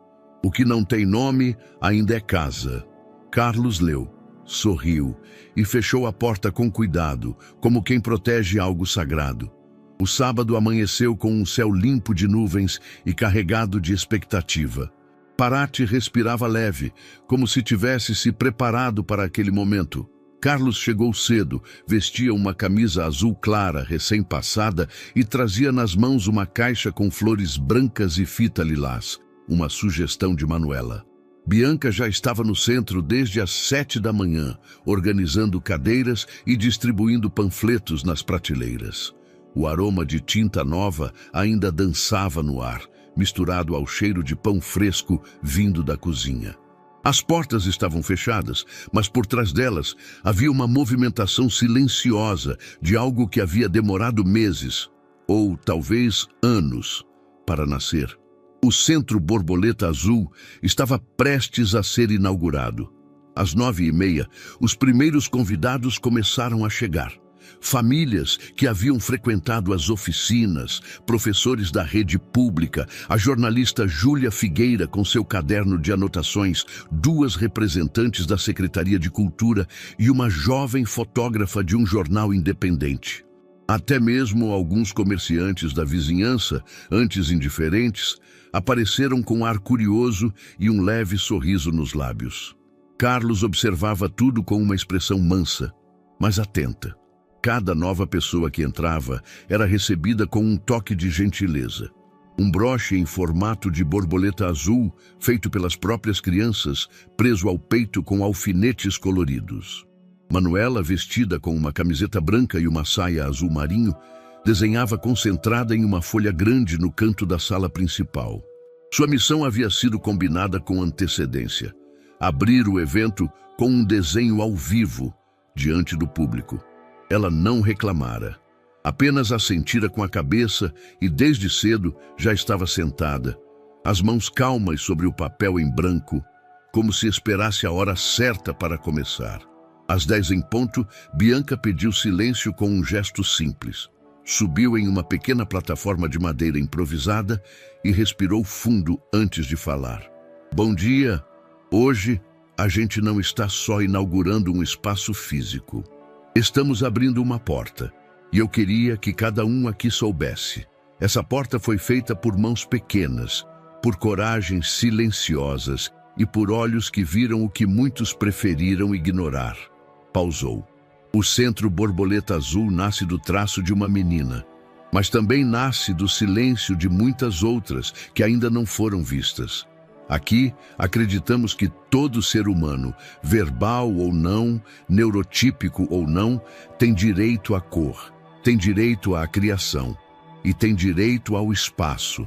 "O que não tem nome ainda é casa." Carlos leu, sorriu e fechou a porta com cuidado, como quem protege algo sagrado. O sábado amanheceu com um céu limpo de nuvens e carregado de expectativa. Paraty respirava leve, como se tivesse se preparado para aquele momento. Carlos chegou cedo, vestia uma camisa azul clara, recém-passada, e trazia nas mãos uma caixa com flores brancas e fita lilás, uma sugestão de Manuela. Bianca já estava no centro desde as 7 da manhã, organizando cadeiras e distribuindo panfletos nas prateleiras. O aroma de tinta nova ainda dançava no ar, misturado ao cheiro de pão fresco vindo da cozinha. As portas estavam fechadas, mas por trás delas havia uma movimentação silenciosa de algo que havia demorado meses, ou talvez anos, para nascer. O Centro Borboleta Azul estava prestes a ser inaugurado. Às 9h30, os primeiros convidados começaram a chegar. Famílias que haviam frequentado as oficinas, professores da rede pública, a jornalista Júlia Figueira com seu caderno de anotações, 2 representantes da Secretaria de Cultura e uma jovem fotógrafa de um jornal independente. Até mesmo alguns comerciantes da vizinhança, antes indiferentes, apareceram com ar curioso e um leve sorriso nos lábios. Carlos observava tudo com uma expressão mansa, mas atenta. Cada nova pessoa que entrava era recebida com um toque de gentileza. Um broche em formato de borboleta azul, feito pelas próprias crianças, preso ao peito com alfinetes coloridos. Manuela, vestida com uma camiseta branca e uma saia azul marinho, desenhava concentrada em uma folha grande no canto da sala principal. Sua missão havia sido combinada com antecedência: abrir o evento com um desenho ao vivo, diante do público. Ela não reclamara, apenas assentira com a cabeça e desde cedo já estava sentada, as mãos calmas sobre o papel em branco, como se esperasse a hora certa para começar. Às 10 em ponto, Bianca pediu silêncio com um gesto simples. Subiu em uma pequena plataforma de madeira improvisada e respirou fundo antes de falar. "Bom dia. Hoje, a gente não está só inaugurando um espaço físico. Estamos abrindo uma porta, e eu queria que cada um aqui soubesse. Essa porta foi feita por mãos pequenas, por coragens silenciosas e por olhos que viram o que muitos preferiram ignorar." Pausou. O Centro Borboleta Azul nasce do traço de uma menina, mas também nasce do silêncio de muitas outras que ainda não foram vistas. Aqui, acreditamos que todo ser humano, verbal ou não, neurotípico ou não, tem direito à cor, tem direito à criação e tem direito ao espaço.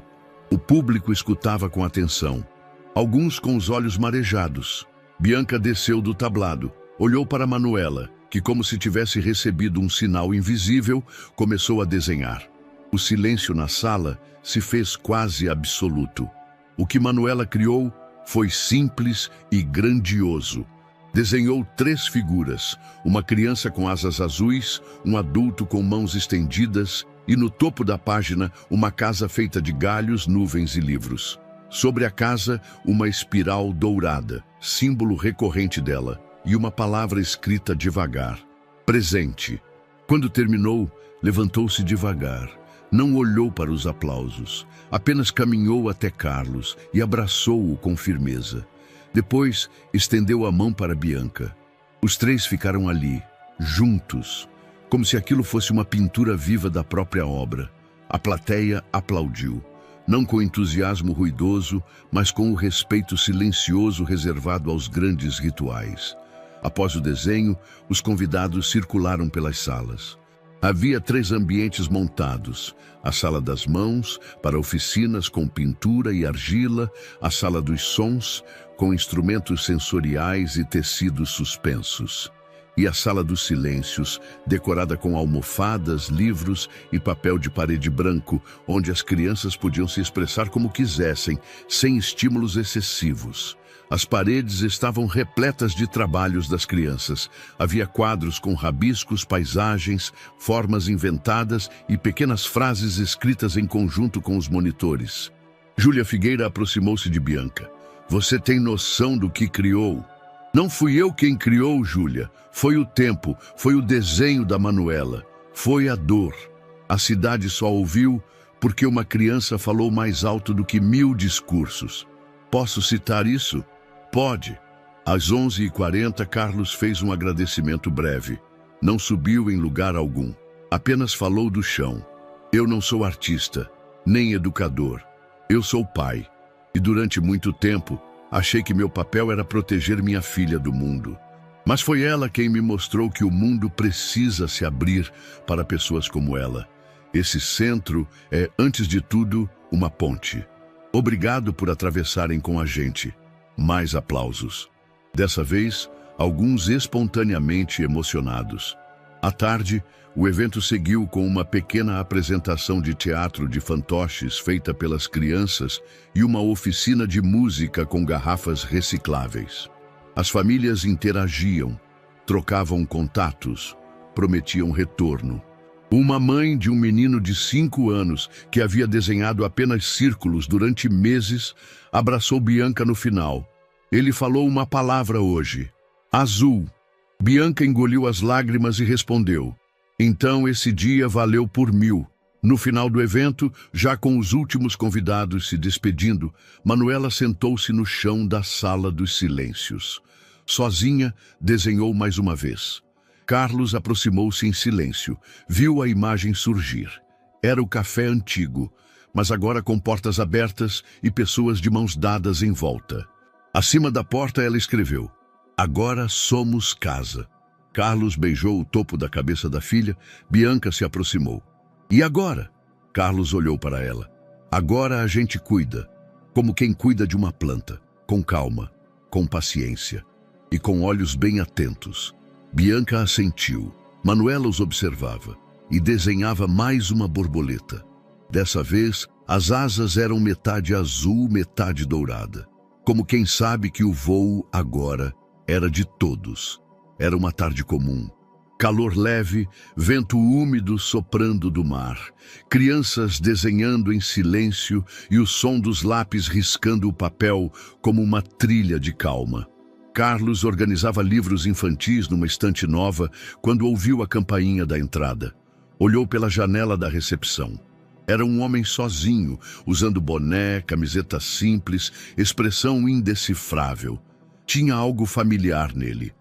O público escutava com atenção, alguns com os olhos marejados. Bianca desceu do tablado, olhou para Manuela, que, como se tivesse recebido um sinal invisível, começou a desenhar. O silêncio na sala se fez quase absoluto. O que Manuela criou foi simples e grandioso. Desenhou 3 figuras, uma criança com asas azuis, um adulto com mãos estendidas e no topo da página uma casa feita de galhos, nuvens e livros. Sobre a casa, uma espiral dourada, símbolo recorrente dela, e uma palavra escrita devagar: presente. Quando terminou, levantou-se devagar. Não olhou para os aplausos, apenas caminhou até Carlos e abraçou-o com firmeza. Depois, estendeu a mão para Bianca. Os 3 ficaram ali, juntos, como se aquilo fosse uma pintura viva da própria obra. A plateia aplaudiu, não com entusiasmo ruidoso, mas com o respeito silencioso reservado aos grandes rituais. Após o desenho, os convidados circularam pelas salas. Havia 3 ambientes montados: a sala das mãos, para oficinas com pintura e argila, a sala dos sons, com instrumentos sensoriais e tecidos suspensos, e a sala dos silêncios, decorada com almofadas, livros e papel de parede branco, onde as crianças podiam se expressar como quisessem, sem estímulos excessivos. As paredes estavam repletas de trabalhos das crianças. Havia quadros com rabiscos, paisagens, formas inventadas e pequenas frases escritas em conjunto com os monitores. Júlia Figueira aproximou-se de Bianca. Você tem noção do que criou? Não fui eu quem criou, Júlia. Foi o tempo, foi o desenho da Manuela. Foi a dor. A cidade só ouviu porque uma criança falou mais alto do que 1000 discursos. Posso citar isso? Pode. Às 11h40, Carlos fez um agradecimento breve. Não subiu em lugar algum. Apenas falou do chão. Eu não sou artista, nem educador. Eu sou pai. E durante muito tempo, achei que meu papel era proteger minha filha do mundo. Mas foi ela quem me mostrou que o mundo precisa se abrir para pessoas como ela. Esse centro é, antes de tudo, uma ponte. Obrigado por atravessarem com a gente. Mais aplausos. Dessa vez, alguns espontaneamente emocionados. À tarde, o evento seguiu com uma pequena apresentação de teatro de fantoches feita pelas crianças e uma oficina de música com garrafas recicláveis. As famílias interagiam, trocavam contatos, prometiam retorno. Uma mãe de um menino de 5 anos, que havia desenhado apenas círculos durante meses, abraçou Bianca no final. Ele falou uma palavra hoje: azul. Bianca engoliu as lágrimas e respondeu: então esse dia valeu por 1000. No final do evento, já com os últimos convidados se despedindo, Manuela sentou-se no chão da sala dos silêncios. Sozinha, desenhou mais uma vez. Carlos aproximou-se em silêncio, viu a imagem surgir. Era o café antigo, mas agora com portas abertas e pessoas de mãos dadas em volta. Acima da porta ela escreveu: agora somos casa. Carlos beijou o topo da cabeça da filha. Bianca se aproximou. E agora? Carlos olhou para ela. Agora a gente cuida, como quem cuida de uma planta, com calma, com paciência e com olhos bem atentos. Bianca assentiu. Manuela os observava e desenhava mais uma borboleta. Dessa vez, as asas eram metade azul, metade dourada. Como quem sabe que o voo agora era de todos. Era uma tarde comum. Calor leve, vento úmido soprando do mar. Crianças desenhando em silêncio e o som dos lápis riscando o papel como uma trilha de calma. Carlos organizava livros infantis numa estante nova quando ouviu a campainha da entrada. Olhou pela janela da recepção. Era um homem sozinho, usando boné, camiseta simples, expressão indecifrável. Tinha algo familiar nele.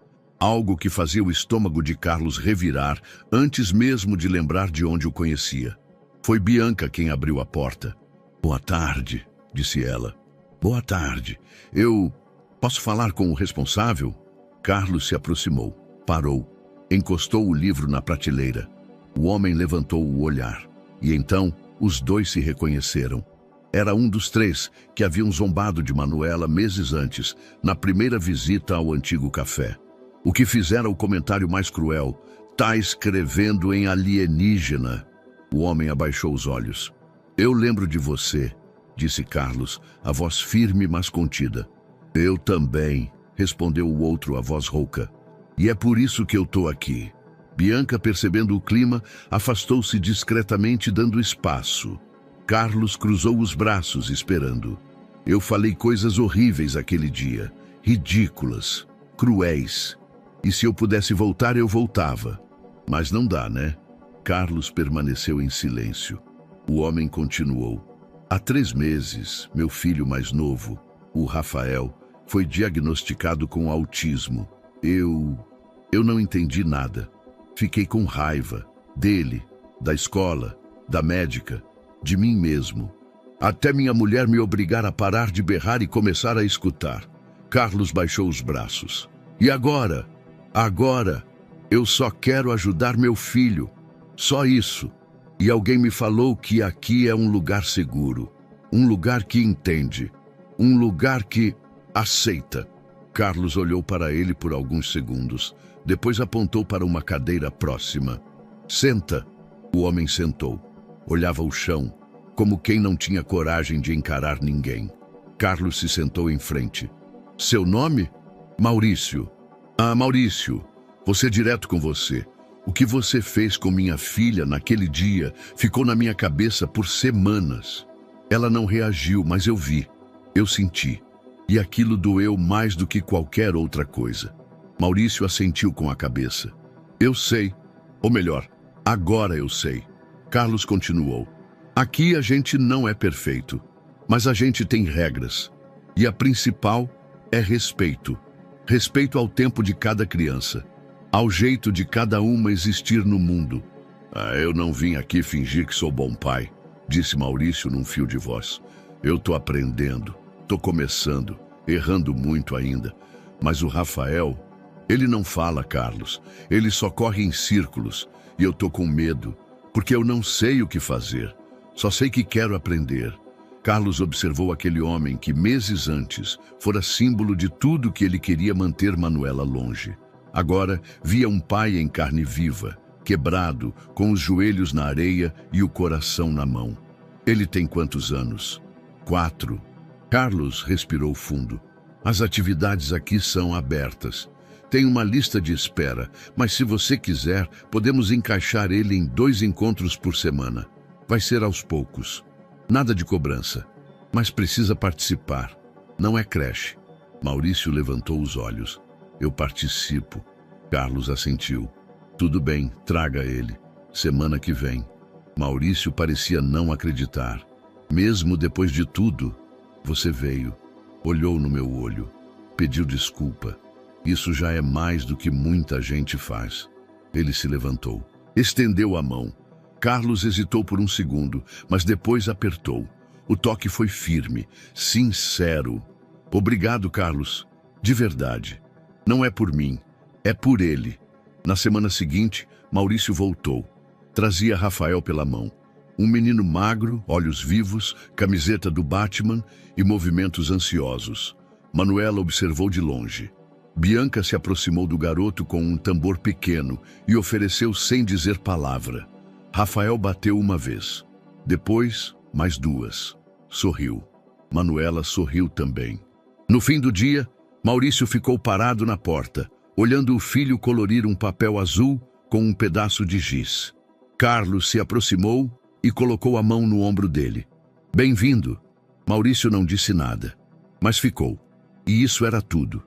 Algo que fazia o estômago de Carlos revirar antes mesmo de lembrar de onde o conhecia. Foi Bianca quem abriu a porta. Boa tarde, disse ela. Boa tarde. Eu posso falar com o responsável? Carlos se aproximou, parou, encostou o livro na prateleira. O homem levantou o olhar. E então, os dois se reconheceram. Era um dos 3 que haviam zombado de Manuela meses antes, na primeira visita ao antigo café. O que fizera o comentário mais cruel: tá escrevendo em alienígena. O homem abaixou os olhos. Eu lembro de você, disse Carlos, a voz firme mas contida. Eu também, respondeu o outro, a voz rouca. E é por isso que eu tô aqui. Bianca, percebendo o clima, afastou-se discretamente, dando espaço. Carlos cruzou os braços, esperando. Eu falei coisas horríveis aquele dia, ridículas, cruéis. E se eu pudesse voltar, eu voltava. Mas não dá, né? Carlos permaneceu em silêncio. O homem continuou. Há 3 meses, meu filho mais novo, o Rafael, foi diagnosticado com autismo. Eu não entendi nada. Fiquei com raiva dele, da escola, da médica, de mim mesmo. Até minha mulher me obrigar a parar de berrar e começar a escutar. Carlos baixou os braços. E agora? Agora, eu só quero ajudar meu filho. Só isso. E alguém me falou que aqui é um lugar seguro. Um lugar que entende. Um lugar que aceita. Carlos olhou para ele por alguns segundos. Depois apontou para uma cadeira próxima. Senta. O homem sentou. Olhava o chão, como quem não tinha coragem de encarar ninguém. Carlos se sentou em frente. Seu nome? Maurício. Ah, Maurício, vou ser direto com você. O que você fez com minha filha naquele dia ficou na minha cabeça por semanas. Ela não reagiu, mas eu vi. Eu senti. E aquilo doeu mais do que qualquer outra coisa. Maurício assentiu com a cabeça. Eu sei. Ou melhor, agora eu sei. Carlos continuou. Aqui a gente não é perfeito, mas a gente tem regras. E a principal é respeito. Respeito ao tempo de cada criança, ao jeito de cada uma existir no mundo. Eu não vim aqui fingir que sou bom pai, disse Maurício num fio de voz. Eu tô aprendendo, tô começando, errando muito ainda. Mas o Rafael, ele não fala, Carlos. Ele só corre em círculos e eu tô com medo, porque eu não sei o que fazer. Só sei que quero aprender. Carlos observou aquele homem que, meses antes, fora símbolo de tudo que ele queria manter Manuela longe. Agora, via um pai em carne viva, quebrado, com os joelhos na areia e o coração na mão. Ele tem quantos anos? 4. Carlos respirou fundo. As atividades aqui são abertas. Tem uma lista de espera, mas se você quiser, podemos encaixar ele em 2 encontros por semana. Vai ser aos poucos. Nada de cobrança, mas precisa participar. Não é creche. Maurício levantou os olhos. Eu participo. Carlos assentiu. Tudo bem, traga ele. Semana que vem. Maurício parecia não acreditar. Mesmo depois de tudo, você veio. Olhou no meu olho. Pediu desculpa. Isso já é mais do que muita gente faz. Ele se levantou. Estendeu a mão. Carlos hesitou por um segundo, mas depois apertou. O toque foi firme, sincero. Obrigado, Carlos. De verdade. Não é por mim, é por ele. Na semana seguinte, Maurício voltou. Trazia Rafael pela mão. Um menino magro, olhos vivos, camiseta do Batman e movimentos ansiosos. Manuela observou de longe. Bianca se aproximou do garoto com um tambor pequeno e ofereceu sem dizer palavra. Rafael bateu uma vez. Depois, mais 2. Sorriu. Manuela sorriu também. No fim do dia, Maurício ficou parado na porta, olhando o filho colorir um papel azul com um pedaço de giz. Carlos se aproximou e colocou a mão no ombro dele. Bem-vindo. Maurício não disse nada, mas ficou. E isso era tudo.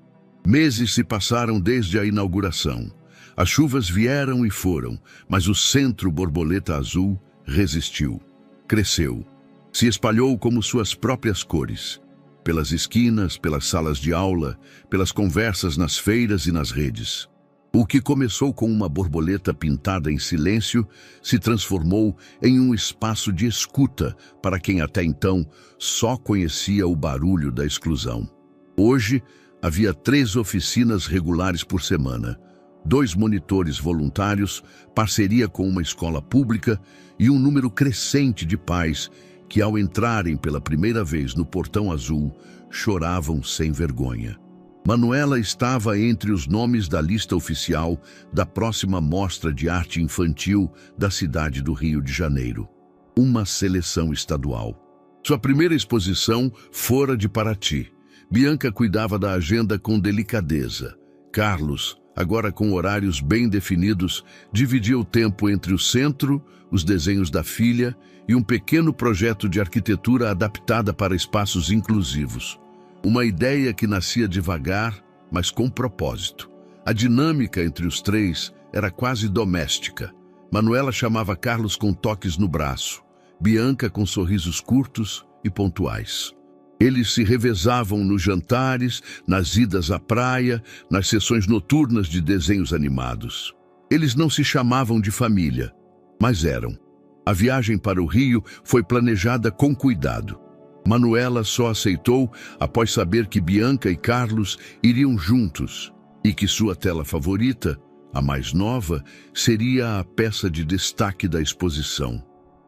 Meses se passaram desde a inauguração. As chuvas vieram e foram, mas o centro borboleta azul resistiu. Cresceu. Se espalhou como suas próprias cores. Pelas esquinas, pelas salas de aula, pelas conversas nas feiras e nas redes. O que começou com uma borboleta pintada em silêncio se transformou em um espaço de escuta para quem até então só conhecia o barulho da exclusão. Hoje, havia 3 oficinas regulares por semana, 2 monitores voluntários, parceria com uma escola pública e um número crescente de pais que, ao entrarem pela primeira vez no Portão Azul, choravam sem vergonha. Manuela estava entre os nomes da lista oficial da próxima Mostra de Arte Infantil da cidade do Rio de Janeiro. Uma seleção estadual. Sua primeira exposição fora de Paraty. Bianca cuidava da agenda com delicadeza. Carlos, agora com horários bem definidos, dividia o tempo entre o centro, os desenhos da filha e um pequeno projeto de arquitetura adaptada para espaços inclusivos. Uma ideia que nascia devagar, mas com propósito. A dinâmica entre os três era quase doméstica. Manuela chamava Carlos com toques no braço, Bianca com sorrisos curtos e pontuais. Eles se revezavam nos jantares, nas idas à praia, nas sessões noturnas de desenhos animados. Eles não se chamavam de família, mas eram. A viagem para o Rio foi planejada com cuidado. Manuela só aceitou após saber que Bianca e Carlos iriam juntos e que sua tela favorita, a mais nova, seria a peça de destaque da exposição.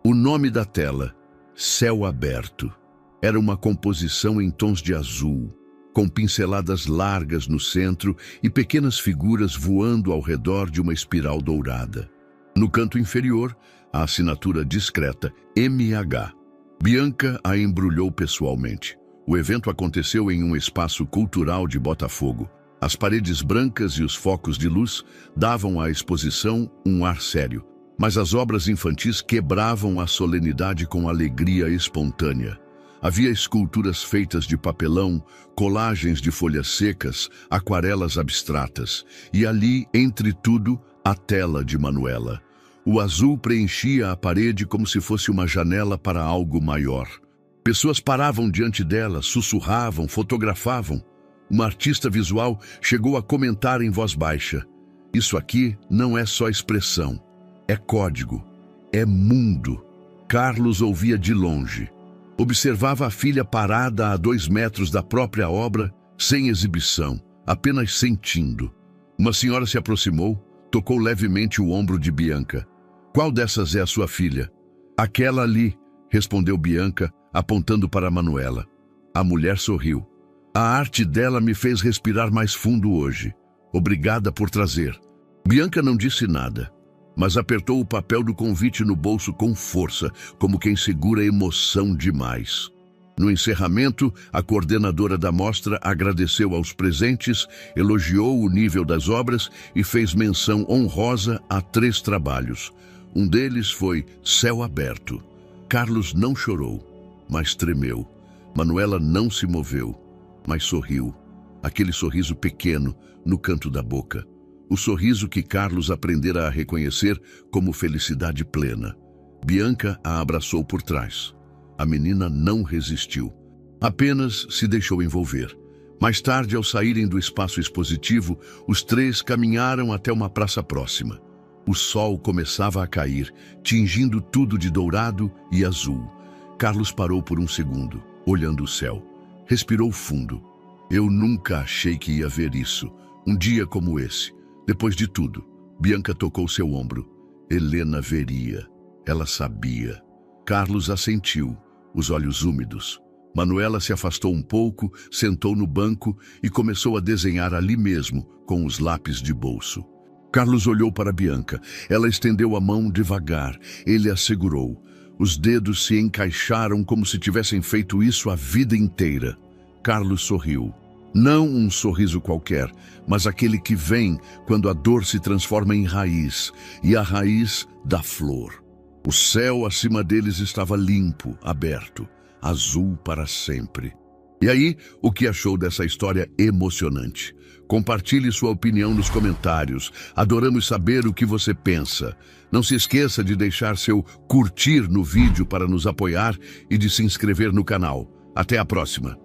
O nome da tela, Céu Aberto, era uma composição em tons de azul, com pinceladas largas no centro e pequenas figuras voando ao redor de uma espiral dourada. No canto inferior, a assinatura discreta MH. Bianca a embrulhou pessoalmente. O evento aconteceu em um espaço cultural de Botafogo. As paredes brancas e os focos de luz davam à exposição um ar sério, mas as obras infantis quebravam a solenidade com alegria espontânea. Havia esculturas feitas de papelão, colagens de folhas secas, aquarelas abstratas, e ali, entre tudo, a tela de Manuela. O azul preenchia a parede como se fosse uma janela para algo maior. Pessoas paravam diante dela, sussurravam, fotografavam. Uma artista visual chegou a comentar em voz baixa: "Isso aqui não é só expressão, é código, é mundo." Carlos ouvia de longe. Observava a filha parada a 2 metros da própria obra, sem exibição, apenas sentindo. Uma senhora se aproximou, tocou levemente o ombro de Bianca. "Qual dessas é a sua filha?" "Aquela ali", respondeu Bianca, apontando para Manuela. A mulher sorriu. "A arte dela me fez respirar mais fundo hoje. Obrigada por trazer." Bianca não disse nada, mas apertou o papel do convite no bolso com força, como quem segura emoção demais. No encerramento, a coordenadora da mostra agradeceu aos presentes, elogiou o nível das obras e fez menção honrosa a 3 trabalhos. Um deles foi Céu Aberto. Carlos não chorou, mas tremeu. Manuela não se moveu, mas sorriu. Aquele sorriso pequeno no canto da boca. O sorriso que Carlos aprendera a reconhecer como felicidade plena. Bianca a abraçou por trás. A menina não resistiu. Apenas se deixou envolver. Mais tarde, ao saírem do espaço expositivo, os 3 caminharam até uma praça próxima. O sol começava a cair, tingindo tudo de dourado e azul. Carlos parou por um segundo, olhando o céu. Respirou fundo. "Eu nunca achei que ia ver isso, um dia como esse. Depois de tudo." Bianca tocou seu ombro. Helena veria. Ela sabia. Carlos assentiu, os olhos úmidos. Manuela se afastou um pouco, sentou no banco e começou a desenhar ali mesmo, com os lápis de bolso. Carlos olhou para Bianca. Ela estendeu a mão devagar. Ele a segurou. Os dedos se encaixaram como se tivessem feito isso a vida inteira. Carlos sorriu. Não um sorriso qualquer, mas aquele que vem quando a dor se transforma em raiz, e a raiz da flor. O céu acima deles estava limpo, aberto, azul para sempre. E aí, o que achou dessa história emocionante? Compartilhe sua opinião nos comentários. Adoramos saber o que você pensa. Não se esqueça de deixar seu curtir no vídeo para nos apoiar e de se inscrever no canal. Até a próxima!